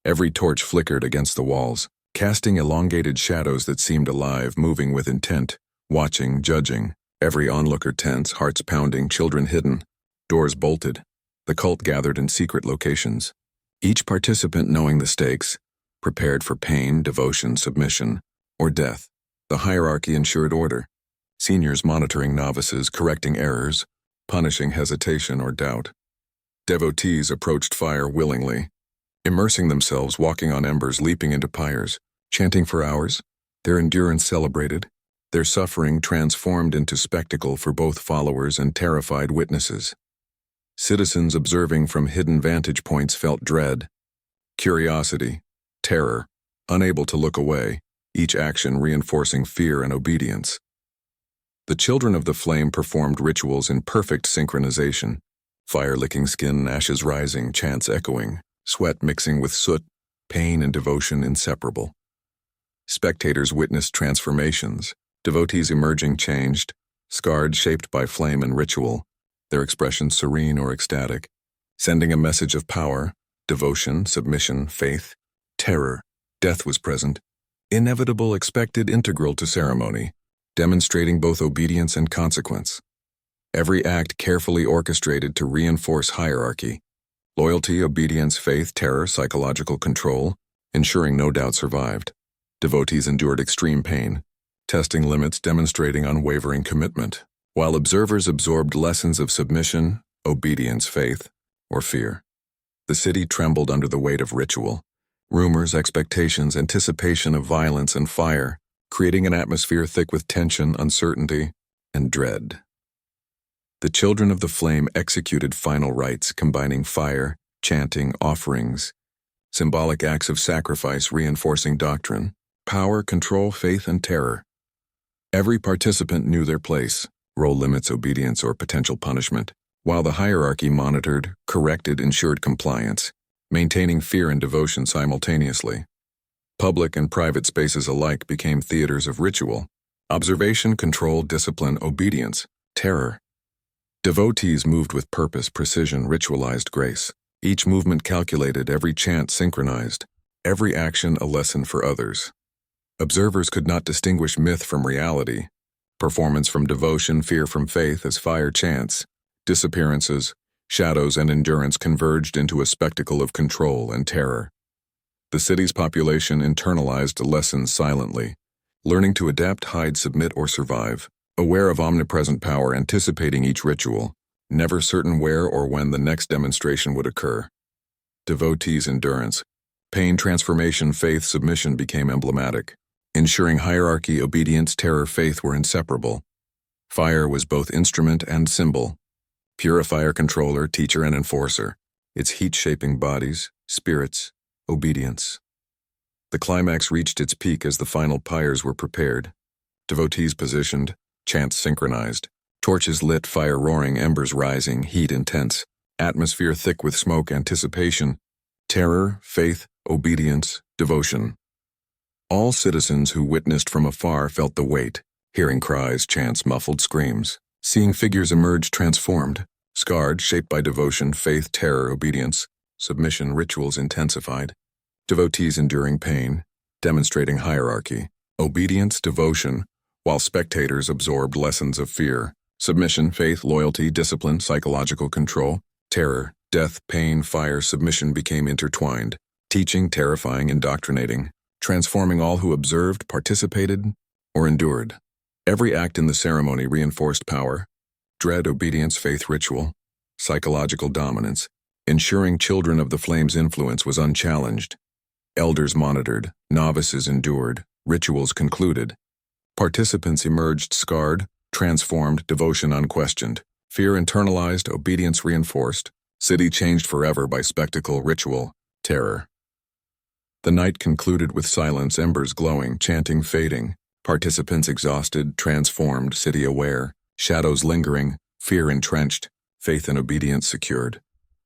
Every torch flickered against the walls, casting elongated shadows that seemed alive, moving with intent, watching, judging. Every onlooker tense, hearts pounding, children hidden, doors bolted. The cult gathered in secret locations, each participant knowing the stakes, prepared for pain, devotion, submission, or death. The hierarchy ensured order, seniors monitoring novices, correcting errors, punishing hesitation or doubt. Devotees approached fire willingly, immersing themselves, walking on embers, leaping into pyres, chanting for hours, their endurance celebrated, their suffering transformed into spectacle for both followers and terrified witnesses. Citizens observing from hidden vantage points felt dread, curiosity, terror, unable to look away, each action reinforcing fear and obedience. The Children of the Flame performed rituals in perfect synchronization, fire licking skin, ashes rising, chants echoing, sweat mixing with soot, pain and devotion inseparable. Spectators witnessed transformations, devotees emerging changed, scarred, shaped by flame and ritual, their expressions serene or ecstatic, sending a message of power, devotion, submission, faith, terror. Death was present, inevitable, expected, integral to ceremony, demonstrating both obedience and consequence. Every act carefully orchestrated to reinforce hierarchy, loyalty, obedience, faith, terror, psychological control, ensuring no doubt survived. Devotees endured extreme pain, testing limits, demonstrating unwavering commitment, while observers absorbed lessons of submission, obedience, faith, or fear. The city trembled under the weight of ritual, rumors, expectations, anticipation of violence and fire, creating an atmosphere thick with tension, uncertainty, and dread. The Children of the Flame executed final rites combining fire, chanting, offerings, symbolic acts of sacrifice reinforcing doctrine, power, control, faith, and terror. Every participant knew their place, role limits, obedience, or potential punishment, while the hierarchy monitored, corrected, ensured compliance, maintaining fear and devotion simultaneously. Public and private spaces alike became theaters of ritual, observation, control, discipline, obedience, terror. Devotees moved with purpose, precision, ritualized grace. Each movement calculated, every chant synchronized, every action a lesson for others. Observers could not distinguish myth from reality, performance from devotion, fear from faith, as fire chants, disappearances, shadows, and endurance converged into a spectacle of control and terror. The city's population internalized lessons silently, learning to adapt, hide, submit, or survive, aware of omnipresent power, anticipating each ritual, never certain where or when the next demonstration would occur. Devotees' endurance, pain, transformation, faith, submission became emblematic, ensuring hierarchy, obedience, terror, faith were inseparable. Fire was both instrument and symbol, purifier, controller, teacher, and enforcer, its heat shaping bodies, spirits, obedience. The climax reached its peak as the final pyres were prepared. Devotees positioned, chants synchronized, torches lit, fire roaring, embers rising, heat intense, atmosphere thick with smoke, anticipation, terror, faith, obedience, devotion. All citizens who witnessed from afar felt the weight, hearing cries, chants, muffled screams, seeing figures emerge transformed, scarred, shaped by devotion, faith, terror, obedience, submission, rituals intensified. Devotees enduring pain, demonstrating hierarchy, obedience, devotion, while spectators absorbed lessons of fear, submission, faith, loyalty, discipline, psychological control, terror, death, pain, fire, submission became intertwined, teaching, terrifying, indoctrinating, transforming all who observed, participated, or endured. Every act in the ceremony reinforced power, dread, obedience, faith, ritual, psychological dominance, ensuring Children of the Flame's influence was unchallenged. Elders monitored, novices endured, rituals concluded. Participants emerged scarred, transformed, devotion unquestioned, Fear internalized, obedience reinforced. City changed forever by spectacle, ritual, terror. The night concluded with silence, embers glowing, chanting fading. Participants exhausted, transformed, city aware. Shadows lingering, fear entrenched, faith and obedience secured.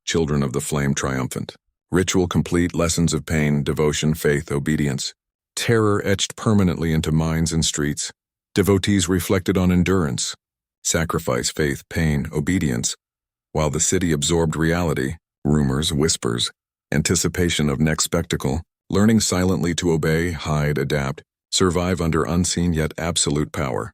Children of the flame triumphant. Ritual complete, lessons of pain, devotion, faith, obedience. Terror etched permanently into minds and streets. Devotees reflected on endurance, sacrifice, faith, pain, obedience, while the city absorbed reality, rumors, whispers, anticipation of next spectacle, learning silently to obey, hide, adapt, survive under unseen yet absolute power.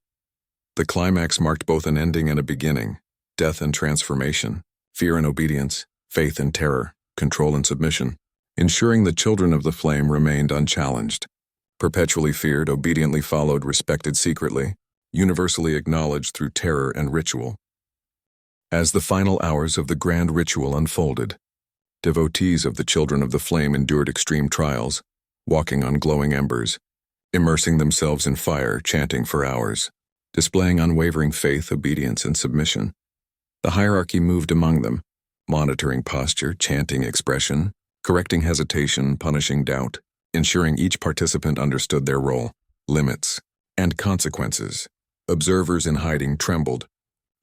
The climax marked both an ending and a beginning, death and transformation, fear and obedience, faith and terror, control and submission, ensuring the children of the flame remained unchallenged. Perpetually feared, obediently followed, respected secretly, universally acknowledged through terror and ritual. As the final hours of the grand ritual unfolded, devotees of the children of the flame endured extreme trials, walking on glowing embers, immersing themselves in fire, chanting for hours, displaying unwavering faith, obedience, and submission. The hierarchy moved among them, monitoring posture, chanting expression, correcting hesitation, punishing doubt, ensuring each participant understood their role, limits, and consequences. Observers in hiding trembled,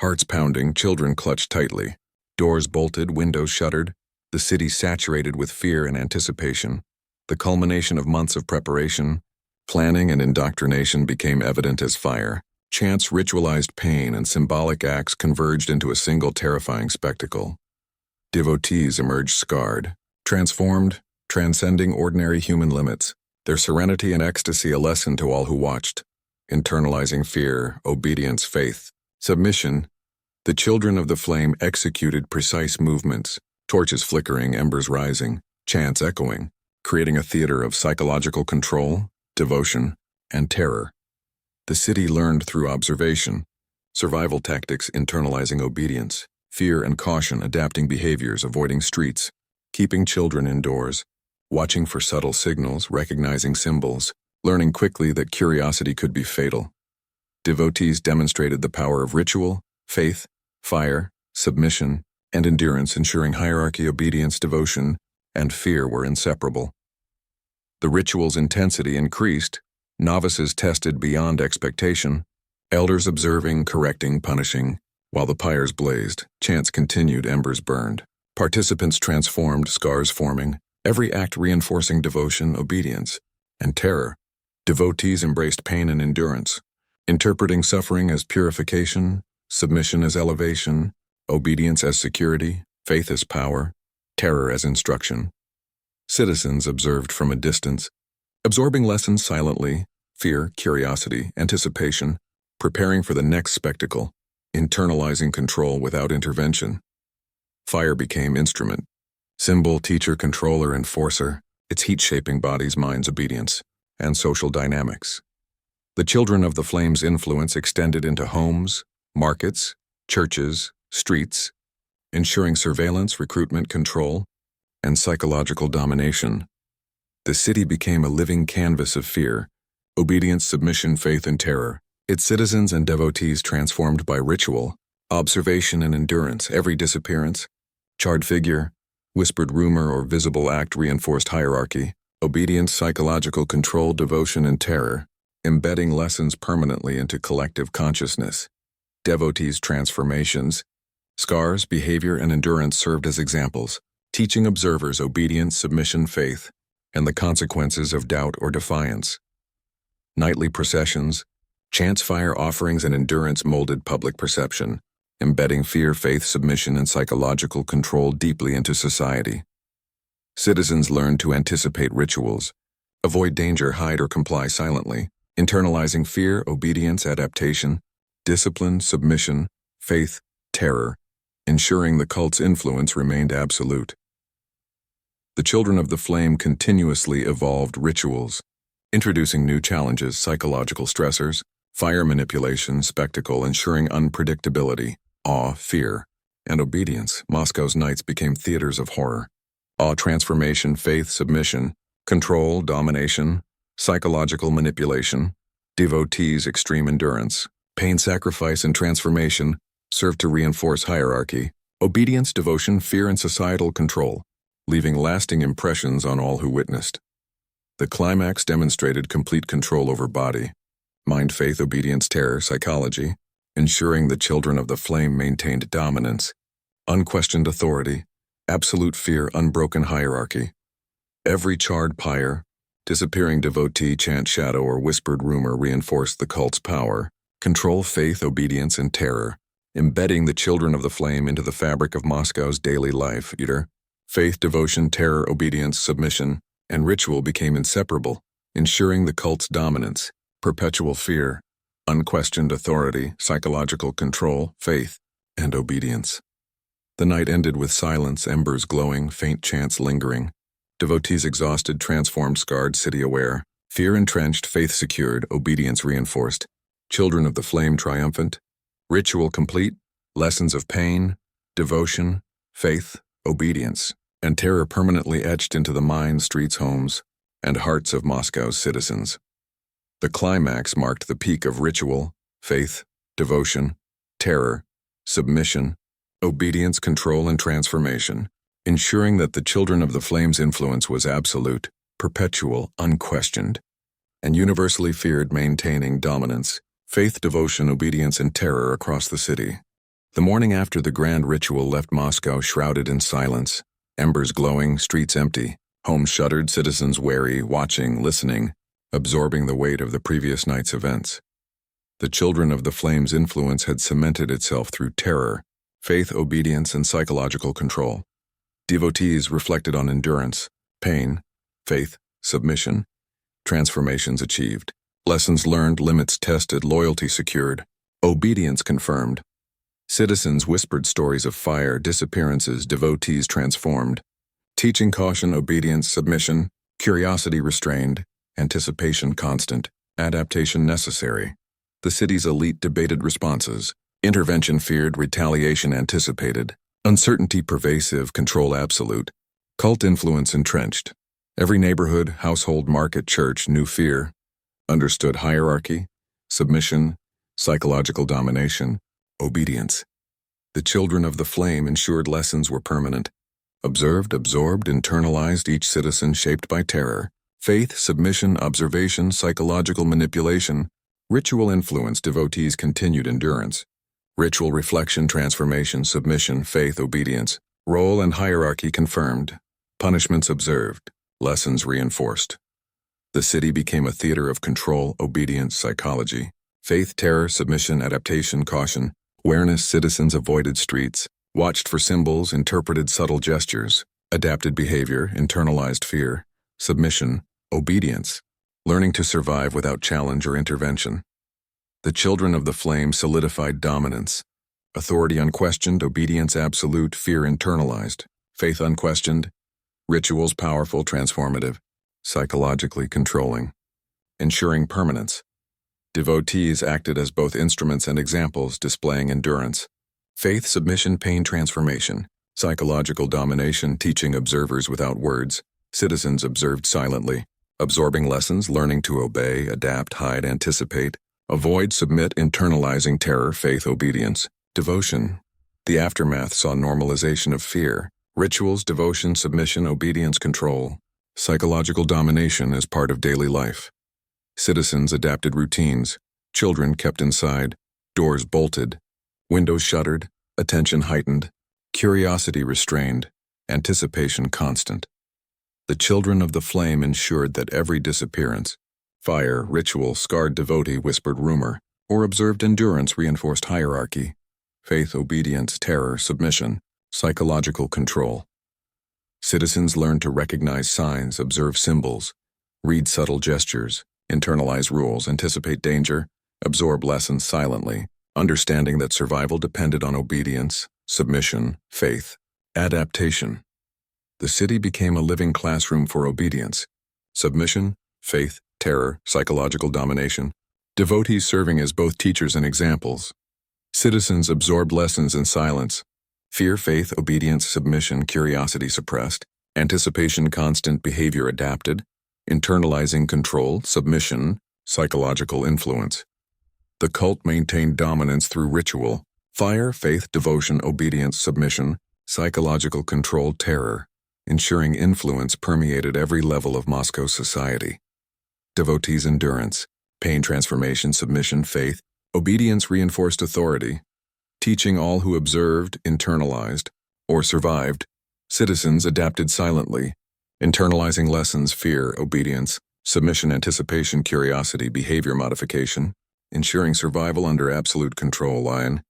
hearts pounding, children clutched tightly, doors bolted, windows shuttered, the city saturated with fear and anticipation. The culmination of months of preparation, planning, and indoctrination became evident as fire. Chants, ritualized pain, and symbolic acts converged into a single terrifying spectacle. Devotees emerged scarred, transformed, transcending ordinary human limits, their serenity and ecstasy a lesson to all who watched. Internalizing fear, obedience, faith, submission, the children of the flame executed precise movements, torches flickering, embers rising, chants echoing, creating a theater of psychological control, devotion, and terror. The city learned through observation, survival tactics internalizing obedience, fear and caution adapting behaviors, avoiding streets, keeping children indoors, watching for subtle signals, recognizing symbols, learning quickly that curiosity could be fatal. Devotees demonstrated the power of ritual, faith, fire, submission, and endurance, ensuring hierarchy, obedience, devotion, and fear were inseparable. The ritual's intensity increased, novices tested beyond expectation, elders observing, correcting, punishing, while the pyres blazed, chants continued, embers burned, participants transformed, scars forming, every act reinforcing devotion, obedience, and terror. Devotees embraced pain and endurance, interpreting suffering as purification, submission as elevation, obedience as security, faith as power, terror as instruction. Citizens observed from a distance, absorbing lessons silently, fear, curiosity, anticipation, preparing for the next spectacle, internalizing control without intervention. Fire became instrument, symbol, teacher, controller, enforcer, its heat shaping bodies, minds, obedience, and social dynamics. The children of the flame's influence extended into homes, markets, churches, streets, ensuring surveillance, recruitment, control, and psychological domination. The city became a living canvas of fear, obedience, submission, faith, and terror. Its citizens and devotees transformed by ritual, observation, and endurance. Every disappearance, charred figure, whispered rumor, or visible act reinforced hierarchy, obedience, psychological control, devotion, and terror, embedding lessons permanently into collective consciousness. Devotees' transformations, scars, behavior, and endurance served as examples, teaching observers obedience, submission, faith, and the consequences of doubt or defiance. Nightly processions, chants, fire offerings, and endurance molded public perception, embedding fear, faith, submission, and psychological control deeply into society. Citizens learned to anticipate rituals, avoid danger, hide or comply silently, internalizing fear, obedience, adaptation, discipline, submission, faith, terror, ensuring the cult's influence remained absolute. The children of the flame continuously evolved rituals, introducing new challenges, psychological stressors, fire manipulation, spectacle, ensuring unpredictability, awe, fear, and obedience. Moscow's nights became theaters of horror. Awe, transformation, faith, submission, control, domination, psychological manipulation, devotees, extreme endurance, pain, sacrifice, and transformation, served to reinforce hierarchy, obedience, devotion, fear, and societal control, leaving lasting impressions on all who witnessed. The climax demonstrated complete control over body, mind, faith, obedience, terror, psychology, ensuring the children of the flame maintained dominance, unquestioned authority, absolute fear, unbroken hierarchy. Every charred pyre, disappearing devotee, chant, shadow, or whispered rumor reinforced the cult's power, control, faith, obedience, and terror, embedding the children of the flame into the fabric of Moscow's daily life. Faith, devotion, terror, obedience, submission, and ritual became inseparable, ensuring the cult's dominance, perpetual fear, unquestioned authority, psychological control, faith, and obedience. The night ended with silence, embers glowing, faint chants lingering, devotees exhausted, transformed, scarred, city aware, fear entrenched, faith secured, obedience reinforced, children of the flame triumphant, ritual complete, lessons of pain, devotion, faith, obedience, and terror permanently etched into the minds, streets, homes, and hearts of Moscow's citizens. The climax marked the peak of ritual, faith, devotion, terror, submission, obedience, control, and transformation, ensuring that the children of the flame's influence was absolute, perpetual, unquestioned, and universally feared, maintaining dominance, faith, devotion, obedience, and terror across the city. The morning after the grand ritual left Moscow shrouded in silence, embers glowing, streets empty, homes shuttered, citizens wary, watching, listening, absorbing the weight of the previous night's events. The children of the flame's influence had cemented itself through terror, faith, obedience, and psychological control. Devotees reflected on endurance, pain, faith, submission, transformations achieved, lessons learned, limits tested, loyalty secured, obedience confirmed. Citizens whispered stories of fire, disappearances, devotees transformed, teaching caution, obedience, submission, curiosity restrained, anticipation constant, adaptation necessary. The city's elite debated responses, intervention feared, retaliation anticipated, uncertainty pervasive, control absolute, cult influence entrenched. Every neighborhood, household, market, church knew fear, understood hierarchy, submission, psychological domination, obedience. The children of the flame ensured lessons were permanent, observed, absorbed, internalized, each citizen shaped by terror, faith, submission, observation, psychological manipulation, ritual influence, devotees continued endurance, ritual reflection, transformation, submission, faith, obedience, role and hierarchy confirmed, punishments observed, lessons reinforced. The city became a theater of control, obedience, psychology, faith, terror, submission, adaptation, caution, awareness. Citizens avoided streets, watched for symbols, interpreted subtle gestures, adapted behavior, internalized fear, submission, obedience, learning to survive without challenge or intervention. The children of the flame solidified dominance, authority unquestioned, obedience absolute, fear internalized, faith unquestioned, rituals powerful, transformative, psychologically controlling, ensuring permanence. Devotees acted as both instruments and examples, displaying endurance, faith, submission, pain, transformation, psychological domination, teaching observers without words. Citizens observed silently, absorbing lessons, learning to obey, adapt, hide, anticipate, avoid, submit, internalizing terror, faith, obedience, devotion. The aftermath saw normalization of fear, rituals, devotion, submission, obedience, control, psychological domination as part of daily life. Citizens adapted routines, children kept inside, doors bolted, windows shuttered, attention heightened, curiosity restrained, anticipation constant. The children of the flame ensured that every disappearance, fire, ritual, scarred devotee, whispered rumor, or observed endurance reinforced hierarchy, faith, obedience, terror, submission, psychological control. Citizens learned to recognize signs, observe symbols, read subtle gestures, internalize rules, anticipate danger, absorb lessons silently, understanding that survival depended on obedience, submission, faith, adaptation. The city became a living classroom for obedience, submission, faith, terror, psychological domination, devotees serving as both teachers and examples. Citizens absorbed lessons in silence, fear, faith, obedience, submission, curiosity suppressed, anticipation constant, behavior adapted, internalizing control, submission, psychological influence. The cult maintained dominance through ritual, Fire, faith, devotion, obedience, submission, psychological control, terror, ensuring influence permeated every level of Moscow society. Devotees' endurance, pain transformation, submission, faith, obedience reinforced authority, teaching all who observed, internalized, or survived. Citizens adapted silently, internalizing lessons, fear, obedience, submission, anticipation, curiosity, behavior modification, ensuring survival under absolute control. Line,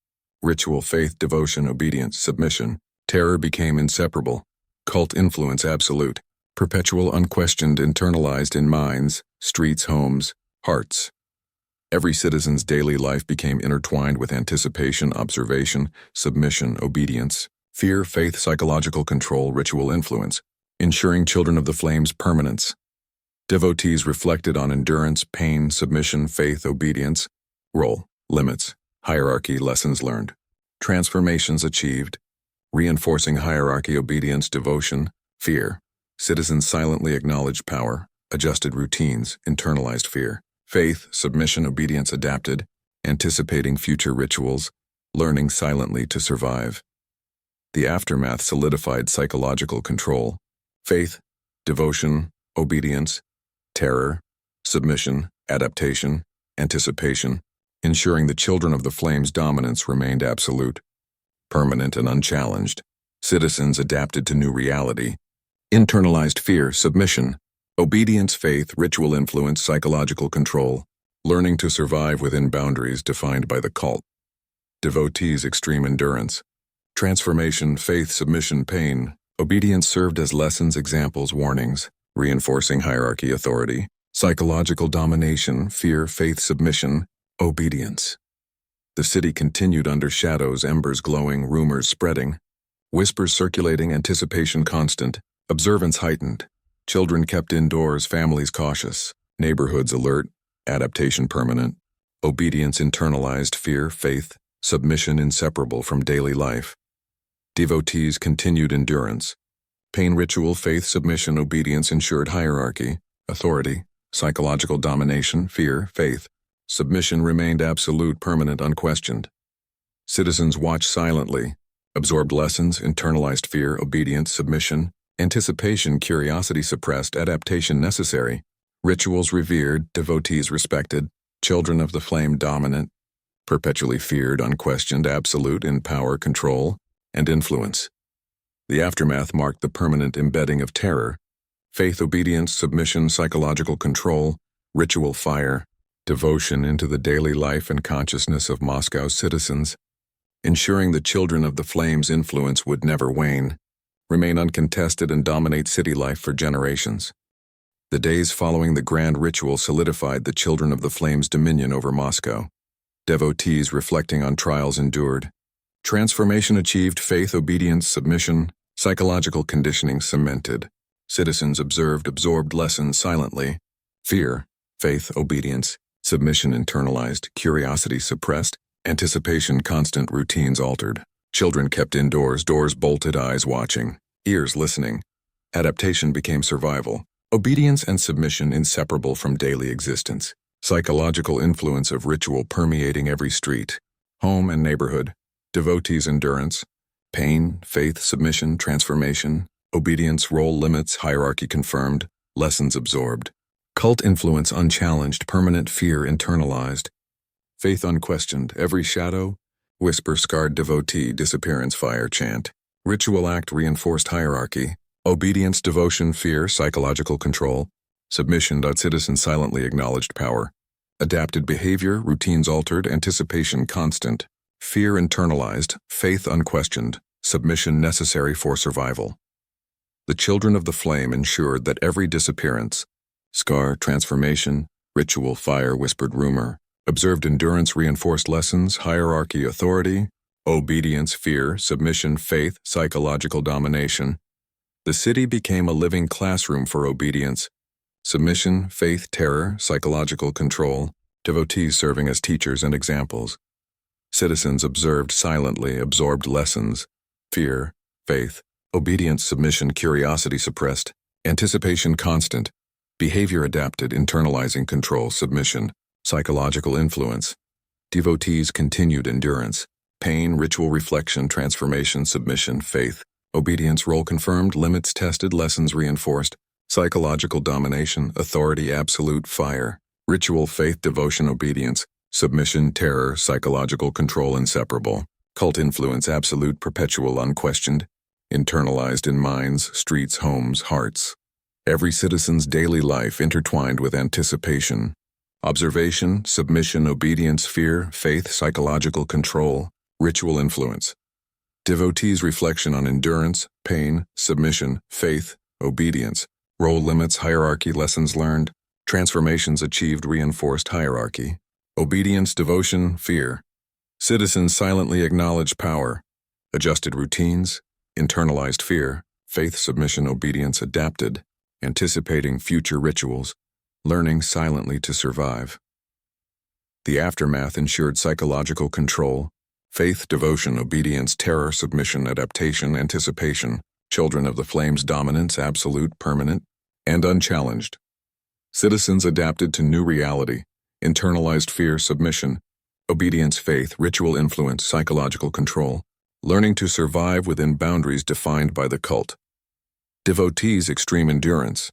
ritual, faith, devotion, obedience, submission, terror became inseparable, cult influence absolute, perpetual, unquestioned, internalized in minds, streets, homes, hearts. Every citizen's daily life became intertwined with anticipation, observation, submission, obedience, fear, faith, psychological control, ritual influence, ensuring children of the flame's permanence. Devotees reflected on endurance, pain, submission, faith, obedience, role, limits, hierarchy, lessons learned, transformations achieved, reinforcing hierarchy, obedience, devotion, fear. Citizens silently acknowledged power, adjusted routines, internalized fear, faith, submission, obedience adapted, anticipating future rituals, learning silently to survive. The aftermath solidified psychological control, faith, devotion, obedience, terror, submission, adaptation, anticipation, ensuring the children of the flame's dominance remained absolute, permanent and unchallenged. Citizens adapted to new reality, internalized fear, submission, obedience, faith, ritual influence, psychological control, learning to survive within boundaries defined by the cult. Devotees' extreme endurance, transformation, faith, submission, pain, obedience served as lessons, examples, warnings, reinforcing hierarchy, authority, psychological domination, fear, faith, submission, obedience. The city continued under shadows, embers glowing, rumors spreading, whispers circulating, anticipation constant, observance heightened, children kept indoors, families cautious, neighborhoods alert, adaptation permanent, obedience internalized, fear, faith, submission inseparable from daily life. Devotees' continued endurance, pain, ritual, faith, submission, obedience ensured hierarchy, authority, psychological domination, fear, faith, submission remained absolute, permanent, unquestioned. Citizens watched silently, absorbed lessons, internalized fear, obedience, submission, anticipation, curiosity suppressed, adaptation necessary, rituals revered, devotees respected, children of the flame dominant, perpetually feared, unquestioned, absolute in power, control, and influence. The aftermath marked the permanent embedding of terror, faith, obedience, submission, psychological control, ritual fire, devotion into the daily life and consciousness of Moscow's citizens, ensuring the children of the flame's influence would never wane, remain uncontested and dominate city life for generations. The days following the grand ritual solidified the children of the flame's dominion over Moscow. Devotees reflecting on trials endured, transformation achieved, faith, obedience, submission, psychological conditioning cemented, citizens observed, absorbed lessons silently, fear, faith, obedience, submission internalized, curiosity suppressed, anticipation constant, routines altered, children kept indoors, doors bolted, eyes watching, ears listening. Adaptation became survival, obedience and submission inseparable from daily existence, psychological influence of ritual permeating every street, home and neighborhood, devotees' endurance, pain, faith, submission, transformation, obedience, role limits, hierarchy confirmed, lessons absorbed. Cult influence unchallenged, permanent fear internalized, faith unquestioned, every shadow, whisper scarred devotee, disappearance fire chant, ritual act reinforced hierarchy, obedience, devotion, fear, psychological control, submission. Citizen silently acknowledged power, adapted behavior, routines altered, anticipation constant, fear internalized, faith unquestioned, submission necessary for survival. The children of the flame ensured that every disappearance, scar, transformation, ritual, fire, whispered rumor, observed endurance, reinforced lessons, hierarchy, authority, obedience, fear, submission, faith, psychological domination. The city became a living classroom for obedience, submission, faith, terror, psychological control, devotees serving as teachers and examples. Citizens observed silently, absorbed lessons, fear, faith, obedience, submission, curiosity suppressed, anticipation constant, behavior adapted, internalizing control, submission, psychological influence. Devotees continued endurance, pain, ritual reflection, transformation, submission, faith, obedience, role confirmed, limits tested, lessons reinforced, psychological domination, authority, absolute, fire, ritual, faith, devotion, obedience, submission, terror, psychological control, inseparable, cult influence, absolute, perpetual, unquestioned, internalized in minds, streets, homes, hearts. Every citizen's daily life intertwined with anticipation. Observation, submission, obedience, fear, faith, psychological control, ritual influence. Devotees' reflection on endurance, pain, submission, faith, obedience, role limits, hierarchy, lessons learned, transformations achieved, reinforced hierarchy, obedience, devotion, fear. Citizens silently acknowledge power, adjusted routines, internalized fear, faith, submission, obedience, adapted, anticipating future rituals, learning silently to survive. The aftermath ensured psychological control, faith, devotion, obedience, terror, submission, adaptation, anticipation, children of the flames, dominance, absolute, permanent, and unchallenged. Citizens adapted to new reality, internalized fear, submission, obedience, faith, ritual influence, psychological control, learning to survive within boundaries defined by the cult. Devotees' extreme endurance.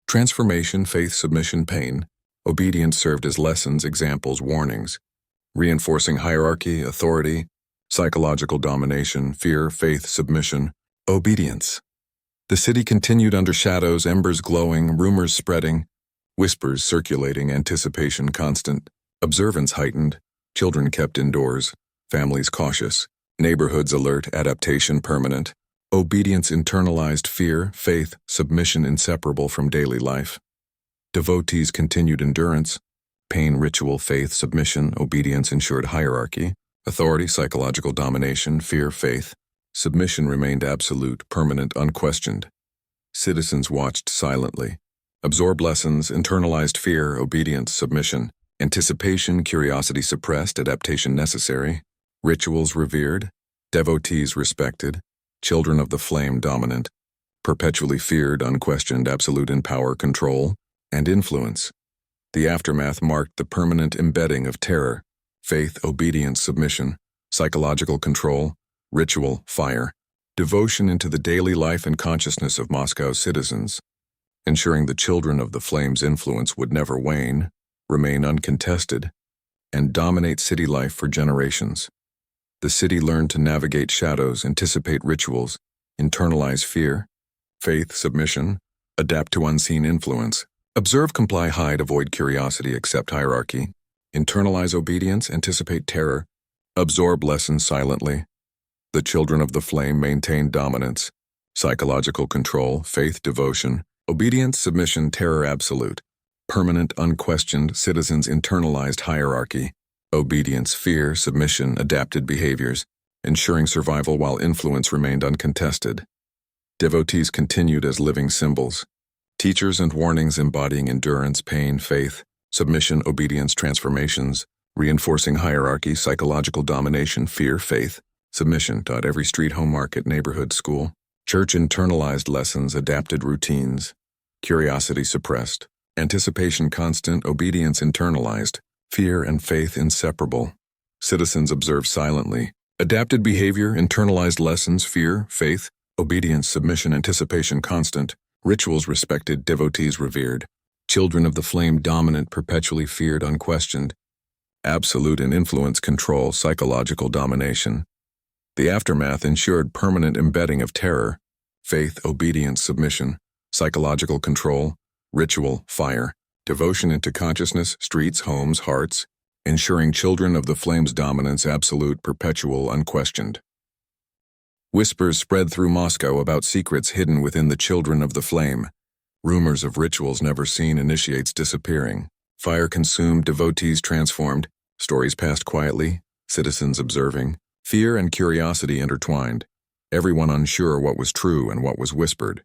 Transformation, faith, submission, pain, obedience served as lessons, examples, warnings, reinforcing hierarchy, authority, psychological domination, fear, faith, submission, obedience. The city continued under shadows, embers glowing, rumors spreading, whispers circulating, anticipation constant, observance heightened, children kept indoors, families cautious, neighborhoods alert, adaptation permanent, obedience internalized, fear, faith, submission inseparable from daily life. Devotees' continued endurance, pain, ritual, faith, submission, obedience ensured hierarchy, authority, psychological domination, fear, faith, submission remained absolute, permanent, unquestioned. Citizens watched silently, absorbed lessons, internalized fear, obedience, submission, anticipation, curiosity suppressed, adaptation necessary, rituals revered, devotees respected, children of the flame dominant, perpetually feared, unquestioned, absolute in power, control, and influence. The aftermath marked the permanent embedding of terror, faith, obedience, submission, psychological control, ritual, fire, devotion into the daily life and consciousness of Moscow's citizens, ensuring the children of the flame's influence would never wane, remain uncontested, and dominate city life for generations. The city learned to navigate shadows, anticipate rituals, internalize fear, faith, submission, adapt to unseen influence, observe, comply, hide, avoid curiosity, accept hierarchy, internalize obedience, anticipate terror, absorb lessons silently. The children of the flame maintained dominance, psychological control, faith, devotion, obedience, submission, terror absolute, permanent, unquestioned, citizens internalized hierarchy, obedience, fear, submission, adapted behaviors, ensuring survival while influence remained uncontested. Devotees continued as living symbols, teachers and warnings embodying endurance, pain, faith, submission, obedience, transformations, reinforcing hierarchy, psychological domination, fear, faith, submission. Every street, home, market, neighborhood, school, church internalized lessons, adapted routines, curiosity suppressed, anticipation constant, obedience internalized, fear and faith inseparable. Citizens observed silently, adapted behavior, internalized lessons, fear, faith, obedience, submission, anticipation constant, rituals respected, devotees revered, children of the flame dominant, perpetually feared, unquestioned, absolute in influence, control, psychological domination. The aftermath ensured permanent embedding of terror, faith, obedience, submission, psychological control, ritual, fire, devotion into consciousness, streets, homes, hearts, ensuring children of the flame's dominance absolute, perpetual, unquestioned. Whispers spread through Moscow about secrets hidden within the children of the flame. Rumors of rituals never seen, initiates disappearing. Fire consumed, devotees transformed, stories passed quietly, citizens observing, fear and curiosity intertwined, everyone unsure what was true and what was whispered.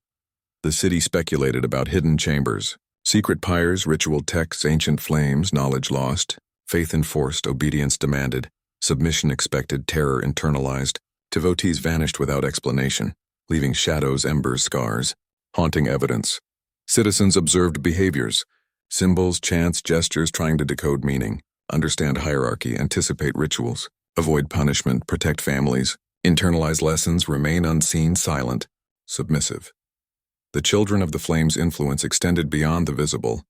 The city speculated about hidden chambers, secret pyres, ritual texts, ancient flames, knowledge lost, faith enforced, obedience demanded, submission expected, terror internalized. Devotees vanished without explanation, leaving shadows, embers, scars, haunting evidence. Citizens observed behaviors, symbols, chants, gestures, trying to decode meaning, understand hierarchy, anticipate rituals, avoid punishment, protect families, internalize lessons, remain unseen, silent, submissive. The children of the flame's influence extended beyond the visible,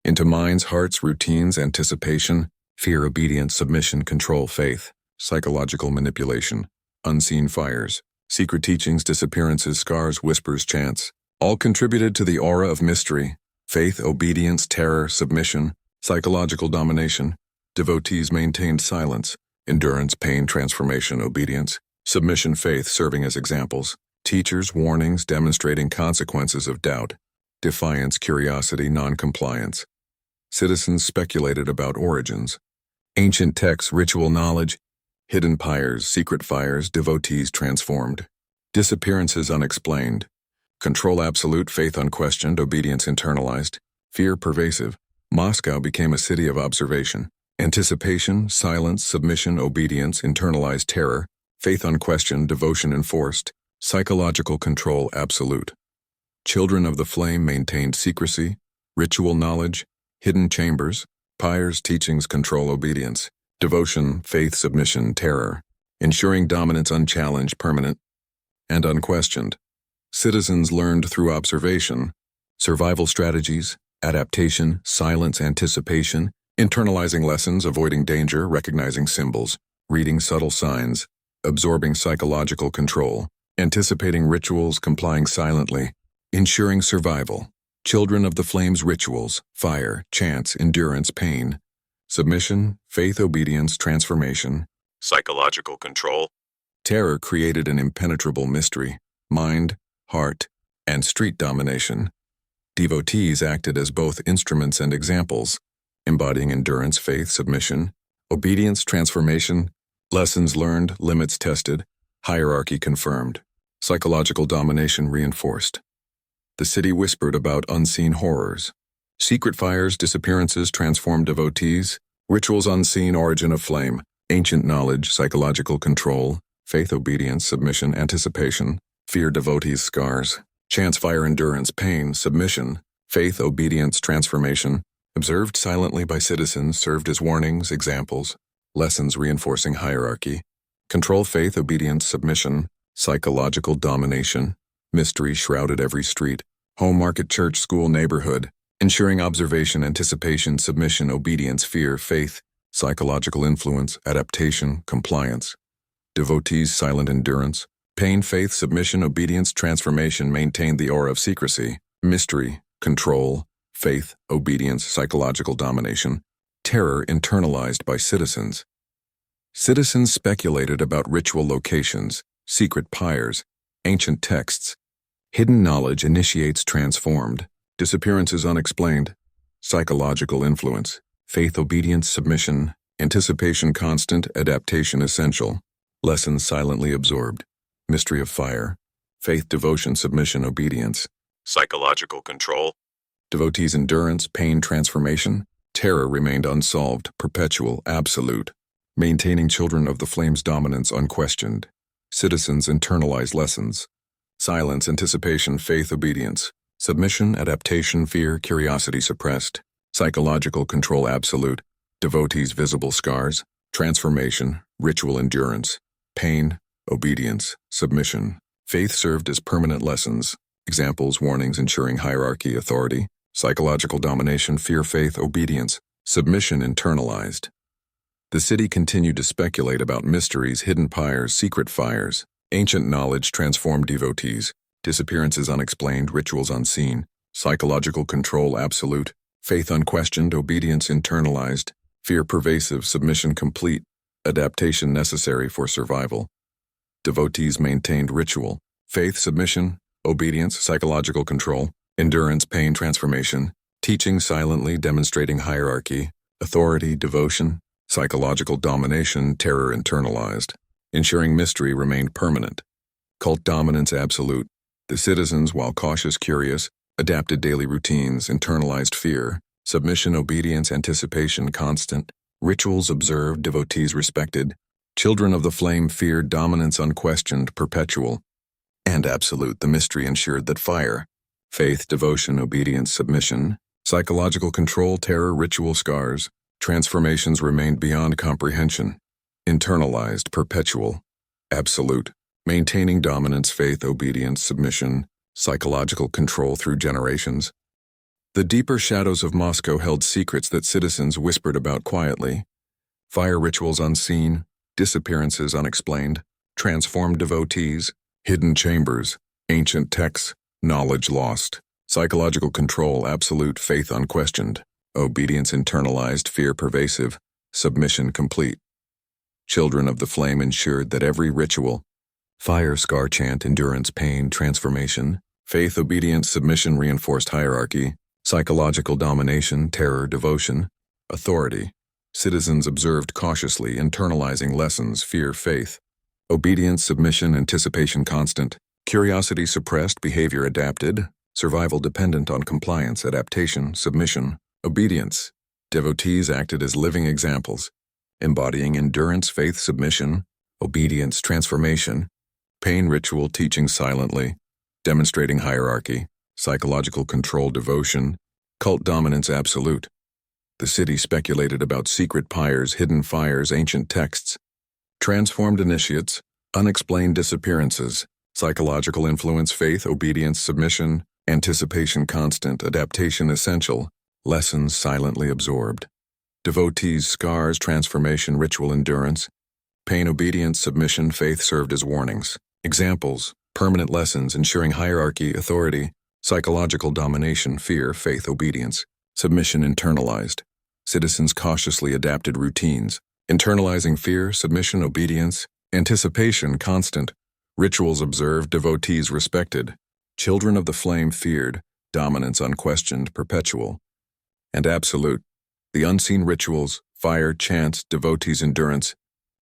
into minds, hearts, routines, anticipation, fear, obedience, submission, control, faith, psychological manipulation, unseen fires, secret teachings, disappearances, scars, whispers, chants, all contributed to the aura of mystery, faith, obedience, terror, submission, psychological domination. Devotees maintained silence, endurance, pain, transformation, obedience, submission, faith serving as examples, teachers, warnings demonstrating consequences of doubt, defiance, curiosity, non-compliance. Citizens speculated about origins, ancient texts, ritual knowledge, hidden pyres, secret fires, devotees transformed, disappearances unexplained, control absolute, faith unquestioned, obedience internalized, fear pervasive. Moscow became a city of observation, anticipation, silence, submission, obedience, internalized terror, faith unquestioned, devotion enforced, psychological control absolute. Children of the flame maintained secrecy, ritual knowledge, hidden chambers, pyres, teachings, control, obedience, devotion, faith, submission, terror, ensuring dominance unchallenged, permanent, and unquestioned. Citizens learned through observation, survival strategies, adaptation, silence, anticipation, internalizing lessons, avoiding danger, recognizing symbols, reading subtle signs, absorbing psychological control, anticipating rituals, complying silently, ensuring survival. Children of the flame's rituals, fire, chants, endurance, pain, submission, faith, obedience, transformation, psychological control. Terror created an impenetrable mystery, mind, heart, and street domination. Devotees acted as both instruments and examples, embodying endurance, faith, submission, obedience, transformation, lessons learned, limits tested, hierarchy confirmed, psychological domination reinforced. The city whispered about unseen horrors, secret fires, disappearances, transformed devotees, rituals unseen, origin of flame, ancient knowledge, psychological control, faith, obedience, submission, anticipation, fear, devotees, scars, chance, fire, endurance, pain, submission, faith, obedience, transformation, observed silently by citizens, served as warnings, examples, lessons reinforcing hierarchy, control, faith, obedience, submission, psychological domination, mystery shrouded every street, home, market, church, school, neighborhood, ensuring observation, anticipation, submission, obedience, fear, faith, psychological influence, adaptation, compliance. Devotees' silent endurance, pain, faith, submission, obedience, transformation maintained the aura of secrecy, mystery, control, faith, obedience, psychological domination, terror internalized by citizens. Citizens speculated about ritual locations, secret pyres, ancient texts. Hidden knowledge initiates transformed, disappearances unexplained, psychological influence, faith, obedience, submission, anticipation constant, adaptation essential, lessons silently absorbed, mystery of fire, faith, devotion, submission, obedience, psychological control, devotees' endurance, pain, transformation, terror remained unsolved, perpetual, absolute, maintaining children of the flame's dominance unquestioned, citizens internalized lessons, silence, anticipation, faith, obedience, submission, adaptation, fear, curiosity suppressed, psychological control absolute, devotees' visible scars, transformation, ritual endurance, pain, obedience, submission, faith served as permanent lessons, examples, warnings ensuring hierarchy, authority, psychological domination, fear, faith, obedience, submission internalized. The city continued to speculate about mysteries, hidden pyres, secret fires, ancient knowledge transformed devotees, disappearances unexplained, rituals unseen, psychological control absolute, faith unquestioned, obedience internalized, fear pervasive, submission complete, adaptation necessary for survival. Devotees maintained ritual, faith, submission, obedience, psychological control, endurance, pain, transformation, teaching silently, demonstrating hierarchy, authority, devotion, psychological domination, terror internalized, ensuring mystery remained permanent. Cult dominance absolute. The citizens, while cautious, curious, adapted daily routines, internalized fear, submission, obedience, anticipation constant, rituals observed, devotees respected, children of the flame feared, dominance unquestioned, perpetual, and absolute. The mystery ensured that fire, faith, devotion, obedience, submission, psychological control, terror, ritual scars, transformations remained beyond comprehension. internalized, perpetual, absolute, maintaining dominance, faith, obedience, submission, psychological control through generations. The deeper shadows of Moscow held secrets that citizens whispered about quietly. Fire rituals unseen, disappearances unexplained, transformed devotees, hidden chambers, ancient texts, knowledge lost, psychological control absolute, faith unquestioned, obedience internalized, fear pervasive, submission complete. Children of the flame ensured that every ritual, fire, scar chant, endurance, pain, transformation, faith, obedience, submission reinforced hierarchy, psychological domination, terror, devotion, authority. Citizens observed cautiously, internalizing lessons, fear, faith, obedience, submission, anticipation constant, curiosity suppressed, behavior adapted, survival dependent on compliance, adaptation, submission, obedience. Devotees acted as living examples, embodying endurance, faith, submission, obedience, transformation, pain, ritual, teaching silently, demonstrating hierarchy, psychological control, devotion, cult dominance absolute. The city speculated about secret pyres, hidden fires, ancient texts, transformed initiates, unexplained disappearances, psychological influence, faith, obedience, submission, anticipation constant, adaptation essential, lessons silently absorbed. Devotees, scars, transformation, ritual, endurance, pain, obedience, submission, faith served as warnings. Examples, permanent lessons ensuring hierarchy, authority, psychological domination, fear, faith, obedience, submission internalized. Citizens cautiously adapted routines, internalizing fear, submission, obedience, anticipation constant, rituals observed, devotees respected, children of the flame feared, dominance unquestioned, perpetual, and absolute. The unseen rituals, fire, chants, devotees' endurance,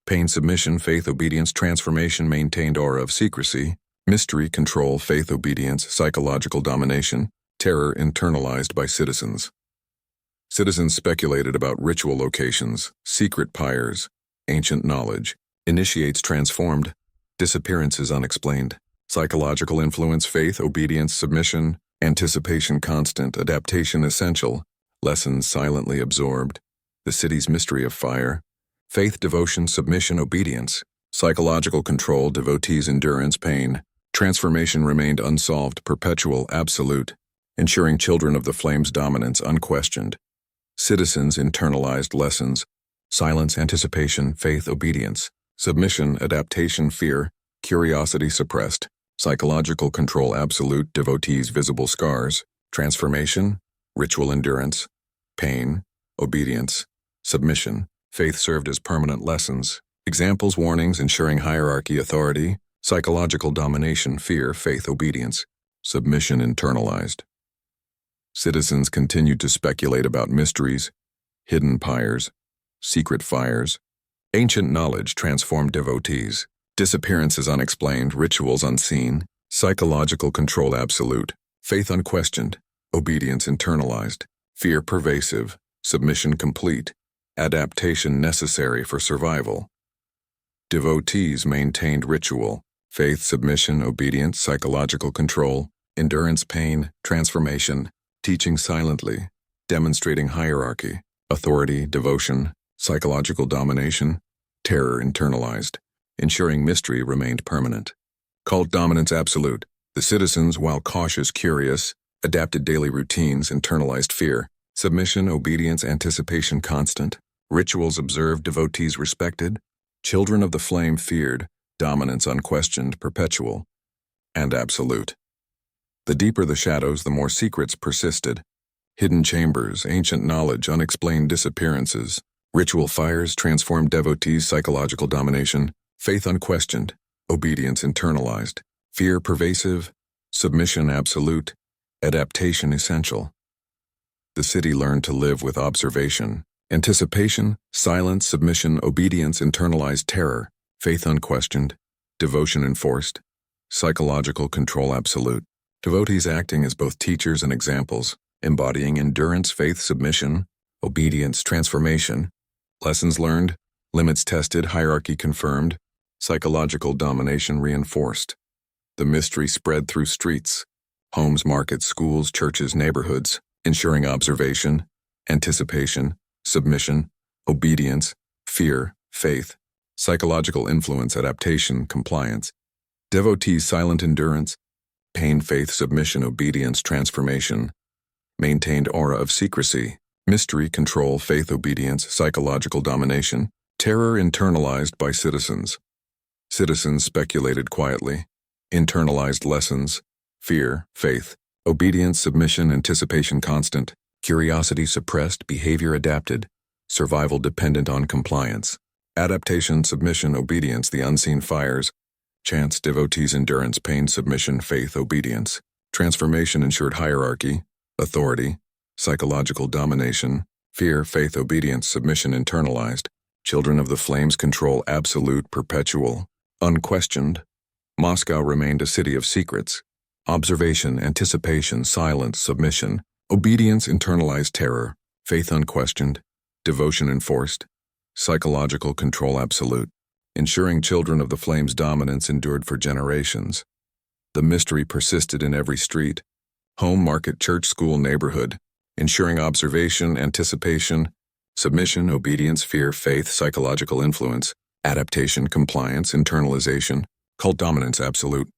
pain, submission, faith, obedience, transformation maintained aura of secrecy, mystery, control, faith, obedience, psychological domination, terror internalized by citizens. Citizens speculated about ritual locations, secret pyres, ancient knowledge, initiates transformed, disappearances unexplained, psychological influence, faith, obedience, submission, anticipation constant, adaptation essential, lessons silently absorbed, the city's mystery of fire, faith, devotion, submission, obedience, psychological control, devotees' endurance, pain, transformation remained unsolved, perpetual, absolute, ensuring children of the flame's dominance unquestioned. Citizens internalized lessons, silence, anticipation, faith, obedience, submission, adaptation, fear, curiosity suppressed, psychological control absolute, devotees' visible scars, transformation, ritual endurance, pain, obedience, submission, faith served as permanent lessons, examples, warnings ensuring hierarchy, authority, psychological domination, fear, faith, obedience, submission internalized. Citizens continued to speculate about mysteries, hidden pyres, secret fires, ancient knowledge transformed devotees, disappearances unexplained, rituals unseen, psychological control absolute, faith unquestioned, obedience internalized, fear pervasive, submission complete, adaptation necessary for survival. Devotees maintained ritual, faith, submission, obedience, psychological control, endurance, pain, transformation, teaching silently, demonstrating hierarchy, authority, devotion, psychological domination, terror internalized, ensuring mystery remained permanent. Cult dominance absolute. The citizens, while cautious, curious, adapted daily routines, internalized fear, submission, obedience, anticipation constant, rituals observed, devotees respected, children of the flame feared, dominance unquestioned, perpetual, and absolute. The deeper the shadows, the more secrets persisted. Hidden chambers, ancient knowledge, unexplained disappearances, ritual fires transformed devotees, psychological domination, faith unquestioned, obedience internalized, fear pervasive, submission absolute, adaptation essential. The city learned to live with observation, anticipation, silence, submission, obedience, internalized terror, faith unquestioned, devotion enforced, psychological control absolute. Devotees acting as both teachers and examples, embodying endurance, faith, submission, obedience, transformation, lessons learned, limits tested, hierarchy confirmed, psychological domination reinforced. The mystery spread through streets, homes, markets, schools, churches, neighborhoods, ensuring observation, anticipation, submission, obedience, fear, faith, psychological influence, adaptation, compliance, devotees, silent endurance, pain, faith, submission, obedience, transformation, maintained aura of secrecy, mystery, control, faith, obedience, psychological domination, terror internalized by citizens. Citizens speculated quietly, internalized lessons, fear, faith, obedience, submission, anticipation constant, curiosity suppressed, behavior adapted, survival dependent on compliance, adaptation, submission, obedience, the unseen fires, chants, devotees, endurance, pain, submission, faith, obedience, transformation, ensured hierarchy, authority, psychological domination, fear, faith, obedience, submission, internalized, children of the flames, control, absolute, perpetual, unquestioned. Moscow remained a city of secrets, observation, anticipation, silence, submission, obedience, internalized terror, faith unquestioned, devotion enforced, psychological control absolute, ensuring children of the flames' dominance endured for generations. The mystery persisted in every street, home, market, church, school, neighborhood, ensuring observation, anticipation, submission, obedience, fear, faith, psychological influence, adaptation, compliance, internalization, cult dominance absolute.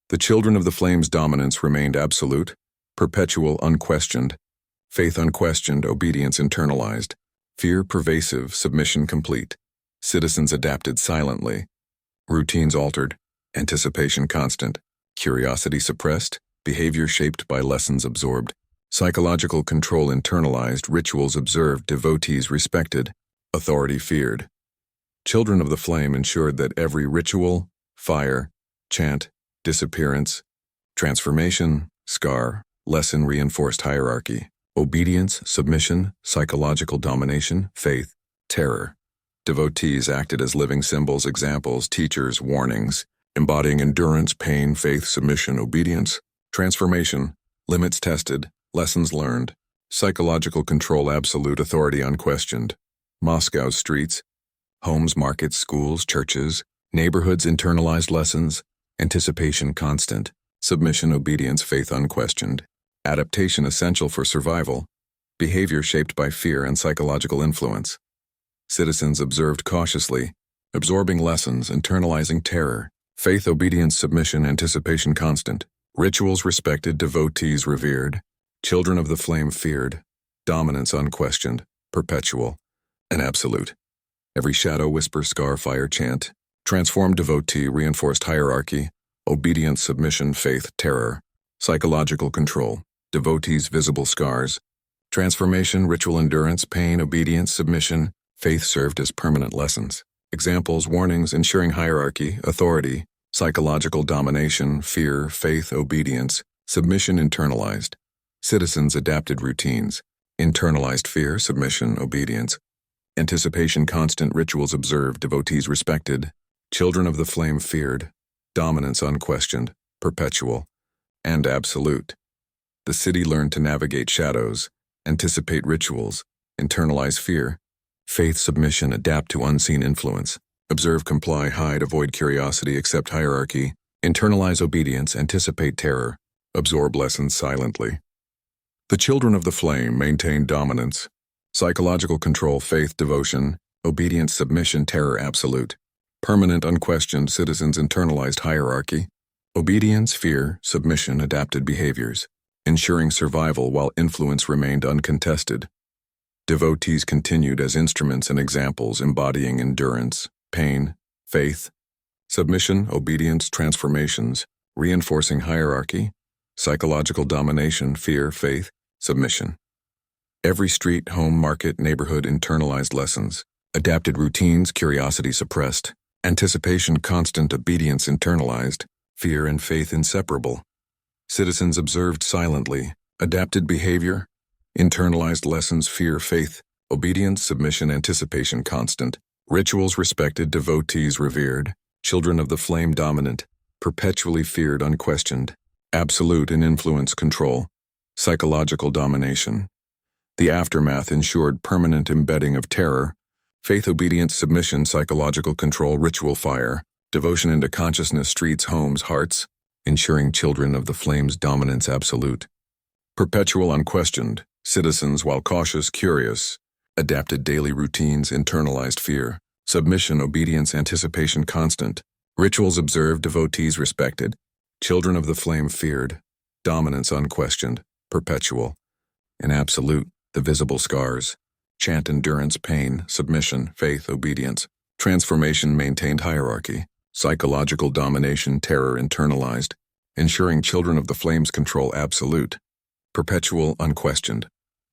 The children of the flames' dominance remained absolute, perpetual, unquestioned, faith unquestioned, obedience internalized, fear pervasive, submission complete, citizens adapted silently, routines altered, anticipation constant, curiosity suppressed, behavior shaped by lessons absorbed, psychological control internalized, rituals observed, devotees respected, authority feared. Children of the flame ensured that every ritual, fire, chant, disappearance, transformation, scar, lesson reinforced hierarchy, obedience, submission, psychological domination, faith, terror. Devotees acted as living symbols, examples, teachers, warnings, embodying endurance, pain, faith, submission, obedience, transformation, limits tested, lessons learned, psychological control absolute, authority unquestioned. Moscow's streets, homes, markets, schools, churches, neighborhoods, internalized lessons, anticipation constant, submission, obedience, faith unquestioned, adaptation essential for survival, behavior shaped by fear and psychological influence. Citizens observed cautiously, absorbing lessons, internalizing terror, faith, obedience, submission, anticipation constant, rituals respected, devotees revered, children of the flame feared, dominance unquestioned, perpetual, and absolute. Every shadow, whisper, scar, fire, chant, transformed devotee, reinforced hierarchy, obedience, submission, faith, terror, psychological control, devotees, visible scars, transformation, ritual endurance, pain, obedience, submission, faith served as permanent lessons. Examples, warnings, ensuring hierarchy, authority, psychological domination, fear, faith, obedience, submission internalized. Citizens adapted routines, internalized fear, submission, obedience, anticipation constant, rituals observed, devotees respected, children of the flame feared, dominance unquestioned, perpetual, and absolute. The city learned to navigate shadows, anticipate rituals, internalize fear, faith, submission, adapt to unseen influence, observe, comply, hide, avoid curiosity, accept hierarchy, internalize obedience, anticipate terror, absorb lessons silently. The children of the flame maintained dominance, psychological control, faith, devotion, obedience, submission, terror absolute, permanent, unquestioned. Citizens internalized hierarchy, obedience, fear, submission, adapted behaviors, ensuring survival while influence remained uncontested. Devotees continued as instruments and examples, embodying endurance, pain, faith, submission, obedience, transformations, reinforcing hierarchy, psychological domination, fear, faith, submission. Every street, home, market, neighborhood internalized lessons, adapted routines, curiosity suppressed, anticipation constant, obedience internalized, fear and faith inseparable. Citizens observed silently, adapted behavior, internalized lessons, fear, faith, obedience, submission, anticipation constant, rituals respected, devotees revered, children of the flame dominant, perpetually feared, unquestioned, absolute in influence, control, psychological domination. The aftermath ensured permanent embedding of terror, faith, obedience, submission, psychological control, ritual fire, devotion into consciousness, streets, homes, hearts, ensuring children of the flame's dominance absolute. Perpetual unquestioned, citizens while cautious, curious, adapted daily routines, internalized fear, submission, obedience, anticipation constant, rituals observed, devotees respected, children of the flame feared, dominance unquestioned, perpetual, and absolute, the visible scars, chant endurance, pain, submission, faith, obedience, transformation maintained hierarchy, psychological domination, terror internalized, ensuring children of the flames control absolute, perpetual unquestioned.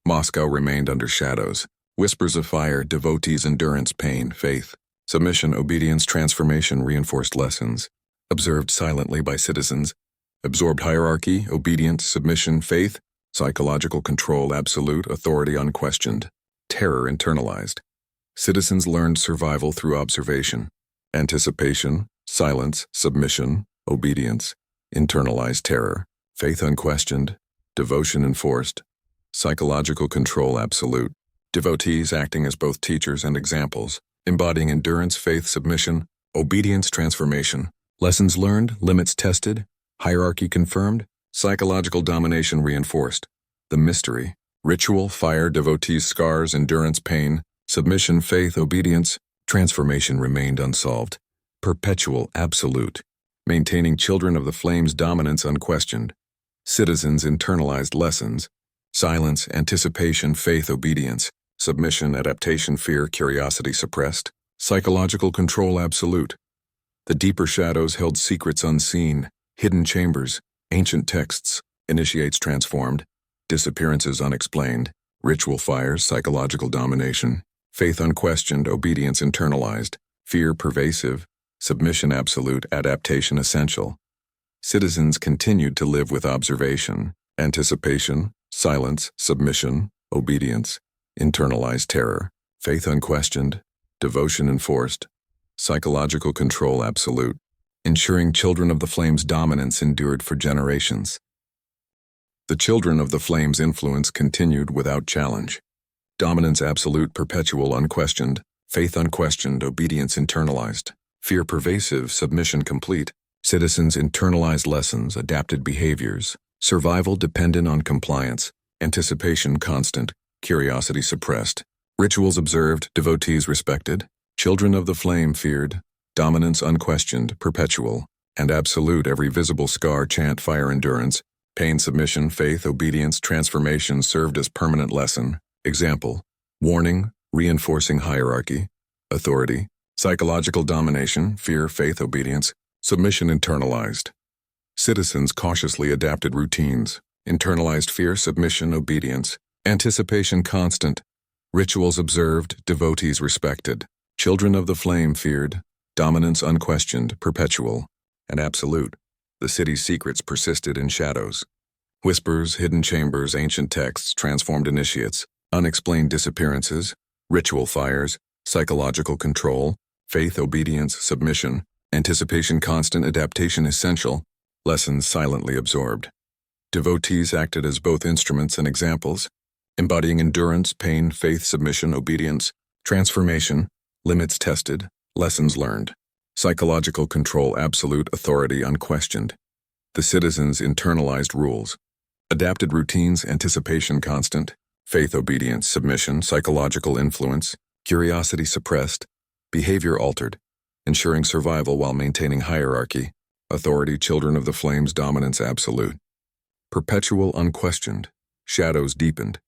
Moscow remained under shadows, whispers of fire, devotees endurance, pain, faith, submission, obedience, transformation reinforced lessons, observed silently by citizens, absorbed hierarchy, obedience, submission, faith, psychological control, absolute, authority unquestioned, terror internalized. Citizens learned survival through observation, anticipation, silence, submission, obedience, internalized terror, faith unquestioned, devotion enforced, psychological control absolute. Devotees acting as both teachers and examples, embodying endurance, faith, submission, obedience, transformation, lessons learned, limits tested, hierarchy confirmed, psychological domination reinforced. The mystery, ritual, fire, devotees, scars, endurance, pain, submission, faith, obedience, transformation remained unsolved. Perpetual, absolute, maintaining children of the flames dominance unquestioned. Citizens internalized lessons, silence, anticipation, faith, obedience, submission, adaptation, fear, curiosity suppressed, psychological control absolute. The deeper shadows held secrets unseen, hidden chambers, ancient texts, initiates transformed, disappearances unexplained, ritual fires, psychological domination, faith unquestioned, obedience internalized, fear pervasive, submission absolute, adaptation essential. Citizens continued to live with observation, anticipation, silence, submission, obedience, internalized terror, faith unquestioned, devotion enforced, psychological control absolute, ensuring children of the flames' dominance endured for generations. The children of the flames' influence continued without challenge. Dominance absolute, perpetual unquestioned, faith unquestioned, obedience internalized, fear pervasive, submission complete, citizens internalized lessons, adapted behaviors, survival dependent on compliance, anticipation constant, curiosity suppressed, rituals observed, devotees respected, children of the flame feared, dominance unquestioned, perpetual, and absolute, every visible scar, chant, fire, endurance, pain, submission, faith, obedience, transformation served as permanent lesson. Example, warning, reinforcing hierarchy, authority, psychological domination, fear, faith, obedience, submission internalized. Citizens cautiously adapted routines, internalized fear, submission, obedience, anticipation constant, rituals observed, devotees respected, children of the flame feared, dominance unquestioned, perpetual, and absolute. The city's secrets persisted in shadows. Whispers, hidden chambers, ancient texts, transformed initiates, unexplained disappearances, ritual fires, psychological control, faith, obedience, submission, anticipation constant, adaptation essential, lessons silently absorbed. Devotees acted as both instruments and examples, embodying endurance, pain, faith, submission, obedience, transformation, limits tested, lessons learned, psychological control absolute, authority unquestioned. The citizens internalized rules, adapted routines, anticipation constant, faith, obedience, submission, psychological influence, curiosity suppressed, behavior altered, ensuring survival while maintaining hierarchy, authority, children of the flames, dominance absolute. Perpetual unquestioned, shadows deepened,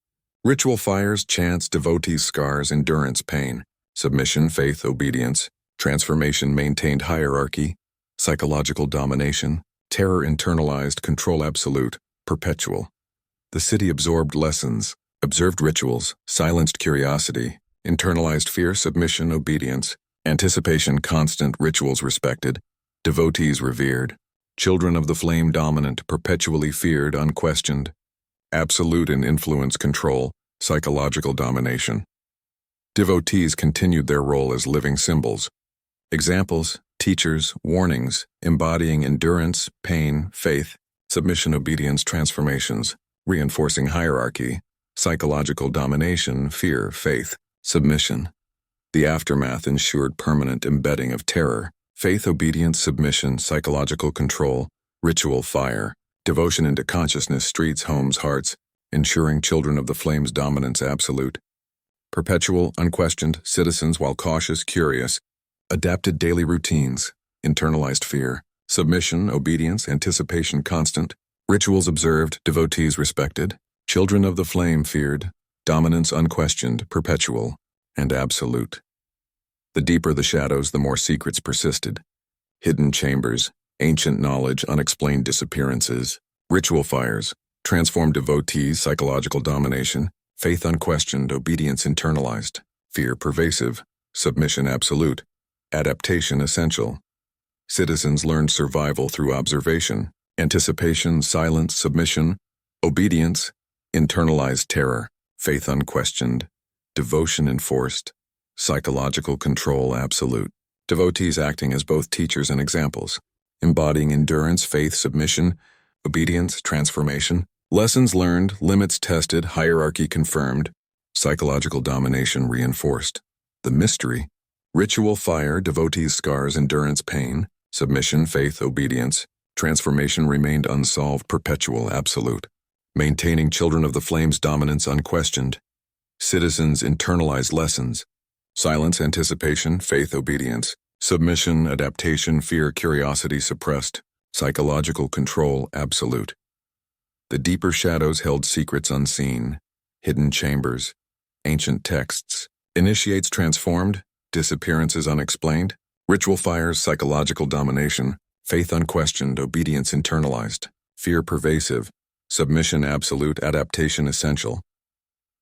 ritual fires, chants, devotees, scars, endurance, pain, submission, faith, obedience, transformation maintained hierarchy, psychological domination, terror internalized, control absolute, perpetual. The city absorbed lessons, observed rituals, silenced curiosity, internalized fear, submission, obedience, anticipation constant, rituals respected, devotees revered, children of the flame dominant, perpetually feared, unquestioned, absolute in influence control, psychological domination. Devotees continued their role as living symbols. Examples, teachers, warnings, embodying endurance, pain, faith, submission, obedience, transformations, reinforcing hierarchy, psychological domination, fear, faith, submission. The aftermath ensured permanent embedding of terror, faith, obedience, submission, psychological control, ritual fire, devotion into consciousness, streets, homes, hearts, ensuring children of the flames dominance absolute. perpetual, unquestioned, citizens while cautious, curious, adapted daily routines, internalized fear, submission, obedience, anticipation constant, rituals observed, devotees respected, children of the flame feared, dominance unquestioned, perpetual, and absolute. The deeper the shadows, the more secrets persisted. Hidden chambers, ancient knowledge, unexplained disappearances, ritual fires, transformed devotees, psychological domination, faith unquestioned, obedience internalized, fear pervasive, submission absolute, adaptation essential. Citizens learned survival through observation, anticipation, silence, submission, obedience, internalized terror, faith unquestioned, devotion enforced, psychological control absolute. Devotees acting as both teachers and examples, embodying endurance, faith, submission, obedience, transformation, lessons learned, limits tested, hierarchy confirmed, psychological domination reinforced. The mystery, ritual fire, devotees scars, endurance pain, submission, faith, obedience, transformation remained unsolved, perpetual, absolute. Maintaining children of the flames dominance unquestioned. Citizens internalized lessons, silence, anticipation, faith, obedience, submission, adaptation, fear, curiosity suppressed, psychological control absolute. The deeper shadows held secrets unseen, hidden chambers, ancient texts, initiates transformed, disappearances unexplained, ritual fires, psychological domination, faith unquestioned, obedience internalized, fear pervasive, submission absolute, adaptation essential.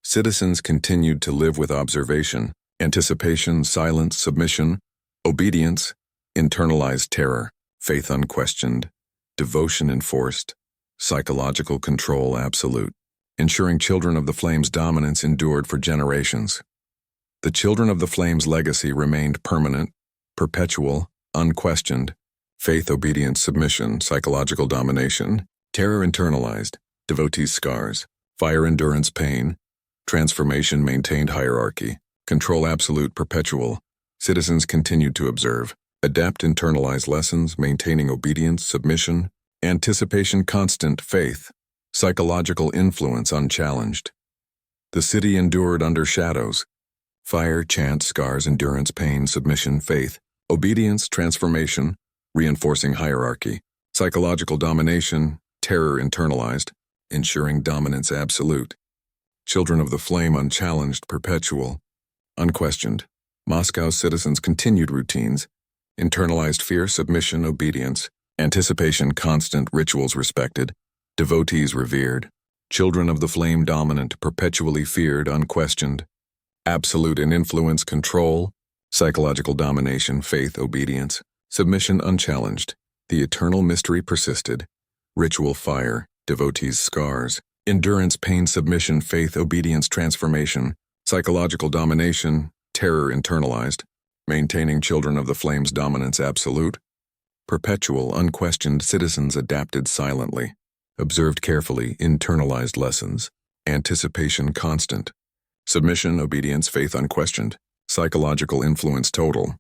Citizens continued to live with observation, anticipation, silence, submission, obedience, internalized terror, faith unquestioned, devotion enforced, psychological control absolute, ensuring children of the flames' dominance endured for generations. The children of the flames' legacy remained permanent, perpetual, unquestioned, faith, obedience, submission, psychological domination, terror internalized, devotees scars, fire endurance pain, transformation maintained hierarchy, control absolute perpetual. Citizens continued to observe, adapt internalized lessons, maintaining obedience, submission, anticipation constant, faith, psychological influence unchallenged. The city endured under shadows, fire, chant, scars, endurance, pain, submission, faith, obedience, transformation, reinforcing hierarchy, psychological domination, terror internalized, ensuring dominance absolute. Children of the flame unchallenged, perpetual, unquestioned. Moscow's citizens continued routines, internalized fear, submission, obedience, anticipation constant, rituals respected, devotees revered, children of the flame dominant, perpetually feared, unquestioned, absolute in influence, control, psychological domination, faith, obedience, submission unchallenged. The eternal mystery persisted, ritual fire, devotees scars, endurance, pain, submission, faith, obedience, transformation, psychological domination, terror internalized, maintaining children of the flames dominance absolute, perpetual, unquestioned. Citizens adapted silently, observed carefully, internalized lessons, anticipation constant, submission, obedience, faith unquestioned, psychological influence total.